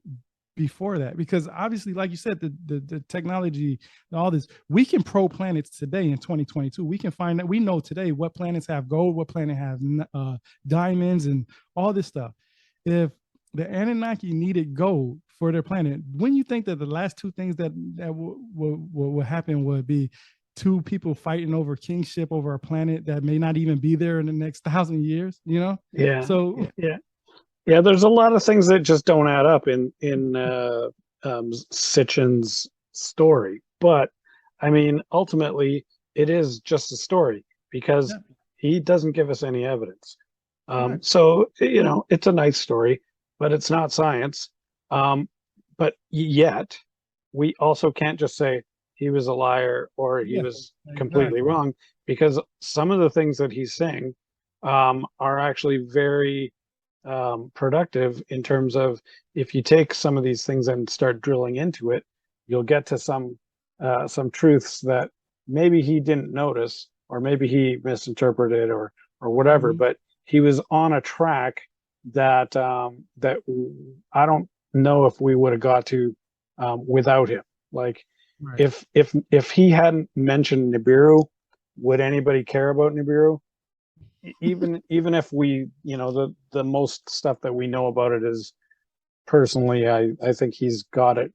before that? Because obviously, like you said, the technology, all this, we can probe planets today in 2022. We can find that we know today what planets have gold, what planet have diamonds, and all this stuff. If the Anunnaki needed gold for their planet, when you think that the last two things that will happen would be two people fighting over kingship over a planet that may not even be there in the next 1,000 years, Yeah. So yeah, there's a lot of things that just don't add up in Sitchin's story. But I mean, ultimately, it is just a story because yeah, he doesn't give us any evidence. right. So it's a nice story, but it's not science. But yet, we also can't just say he was a liar or he Yeah, was completely exactly. wrong, because some of the things that he's saying are actually very productive in terms of, if you take some of these things and start drilling into it, you'll get to some truths that maybe he didn't notice, or maybe he misinterpreted, or whatever. Mm-hmm. But he was on a track that that I don't know if we would have got to without him. Like, Right. if he hadn't mentioned Nibiru, would anybody care about Nibiru? Even if we, the most stuff that we know about it is, personally, I think he's got it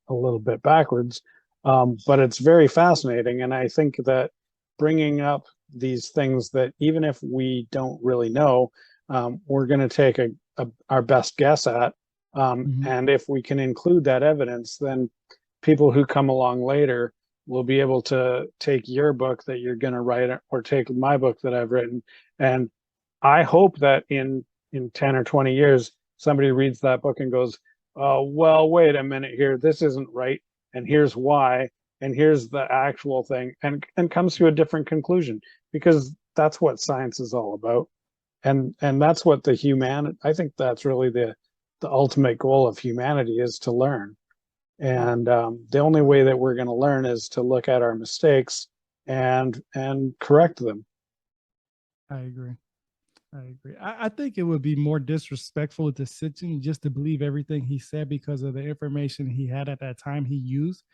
a little bit backwards. But it's very fascinating, and I think that bringing up these things that, even if we don't really know, we're going to take our best guess at. Mm-hmm. And if we can include that evidence, then people who come along later will be able to take your book that you're going to write, or take my book that I've written. And I hope that in 10 or 20 years, somebody reads that book and goes, "Oh, well, wait a minute here. This isn't right. And here's why. And here's the actual thing," and comes to a different conclusion, because that's what science is all about. And that's what I think that's really the ultimate goal of humanity, is to learn. Yeah, And the only way that we're going to learn is to look at our mistakes and correct them. I agree. I agree. I think it would be more disrespectful to Sitchin just to believe everything he said because of the information he had at that time he used.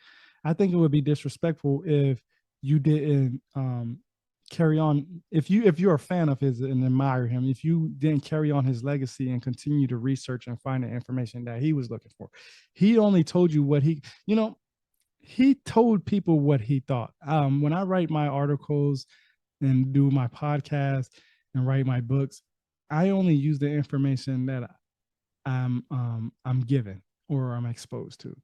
I think it would be disrespectful if you didn't carry on. If you're a fan of his and admire him, if you didn't carry on his legacy and continue to research and find the information that he was looking for. He only told you what he told people what he thought. When I write my articles and do my podcast and write my books, I only use the information that I'm given or I'm exposed to.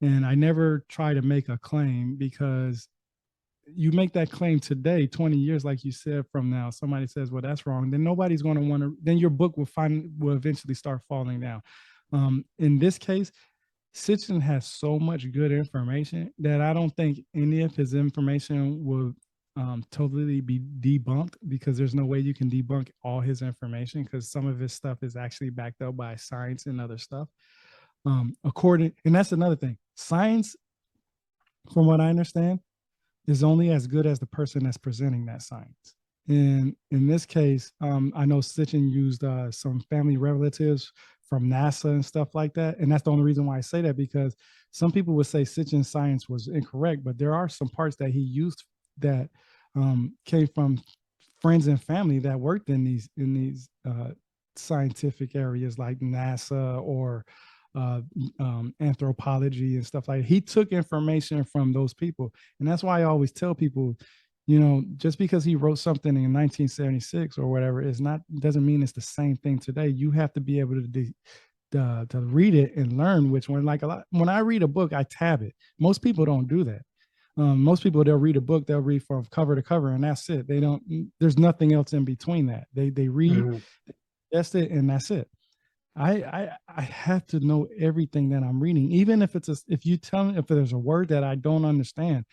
And I never try to make a claim, because you make that claim today, 20 years, like you said, from now, somebody says, well, that's wrong. Then nobody's going to want to, then your book will eventually start falling down. In this case, Sitchin has so much good information that I don't think any of his information will totally be debunked, because there's no way you can debunk all his information, because some of his stuff is actually backed up by science and other stuff. And that's another thing. Science, from what I understand, is only as good as the person that's presenting that science. And in this case, I know Sitchin used some family relatives from NASA and stuff like that. And that's the only reason why I say that, because some people would say Sitchin's science was incorrect, but there are some parts that he used that came from friends and family that worked in these scientific areas like NASA or uh, anthropology and stuff like that. He took information from those people. And that's why I always tell people, you know, just because he wrote something in 1976 or whatever is not, doesn't mean it's the same thing today. You have to be able to read it and learn which one. Like a lot, when I read a book, I tab it. Most people don't do that. Most people, they'll read a book, they'll read from cover to cover, and that's it. They don't. There's nothing else in between that. They read, that's it, and that's it. I have to know everything that I'm reading, even if if you tell me if there's a word that I don't understand.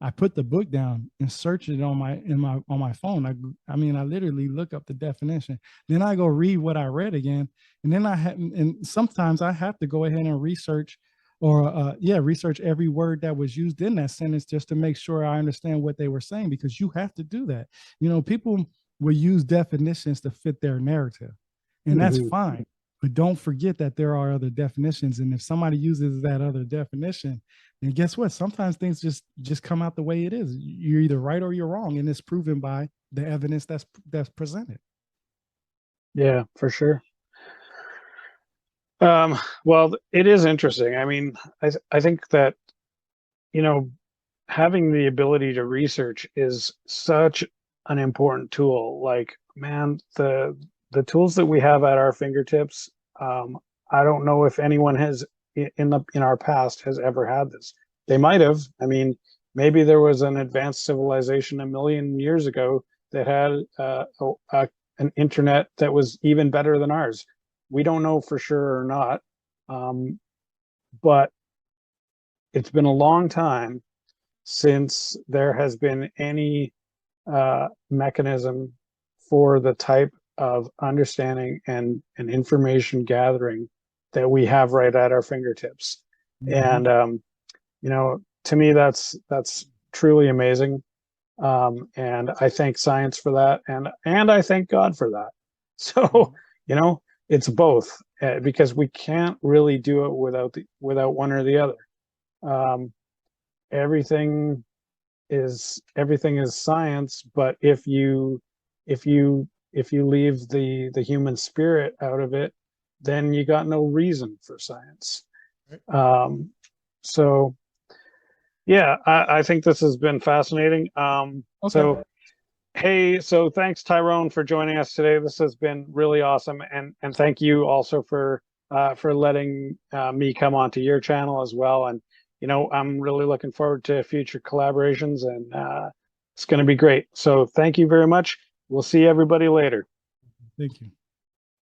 I put the book down and search it on my phone. I mean, I literally look up the definition. Then I go read what I read again, and then and sometimes I have to go ahead and research, or research every word that was used in that sentence just to make sure I understand what they were saying, because you have to do that. You know, people will use definitions to fit their narrative, and that's fine. But don't forget that there are other definitions, and if somebody uses that other definition, and guess what? Sometimes things just come out the way it is. You're either right or you're wrong, and it's proven by the evidence that's presented. Yeah, for sure. Well, it is interesting. I mean, I think that, you know, having the ability to research is such an important tool. Like, man, the tools that we have at our fingertips, I don't know if anyone has in our past has ever had this. They might have. I mean, maybe there was an advanced civilization a million years ago that had an internet that was even better than ours. We don't know for sure or not, but it's been a long time since there has been any mechanism for the type of understanding and information gathering that we have right at our fingertips. And you know, to me, that's truly amazing. And I thank science for that, and I thank God for that. So, you know, it's both, because we can't really do it without one or the other. Everything is science, but if you leave the human spirit out of it, then you got no reason for science. So yeah, I think this has been fascinating. So hey, so thanks, Tyrone, for joining us today. This has been really awesome, and thank you also for letting me come onto your channel as well. And you know, I'm really looking forward to future collaborations, and it's going to be great. So thank you very much. We'll see everybody later. Thank you.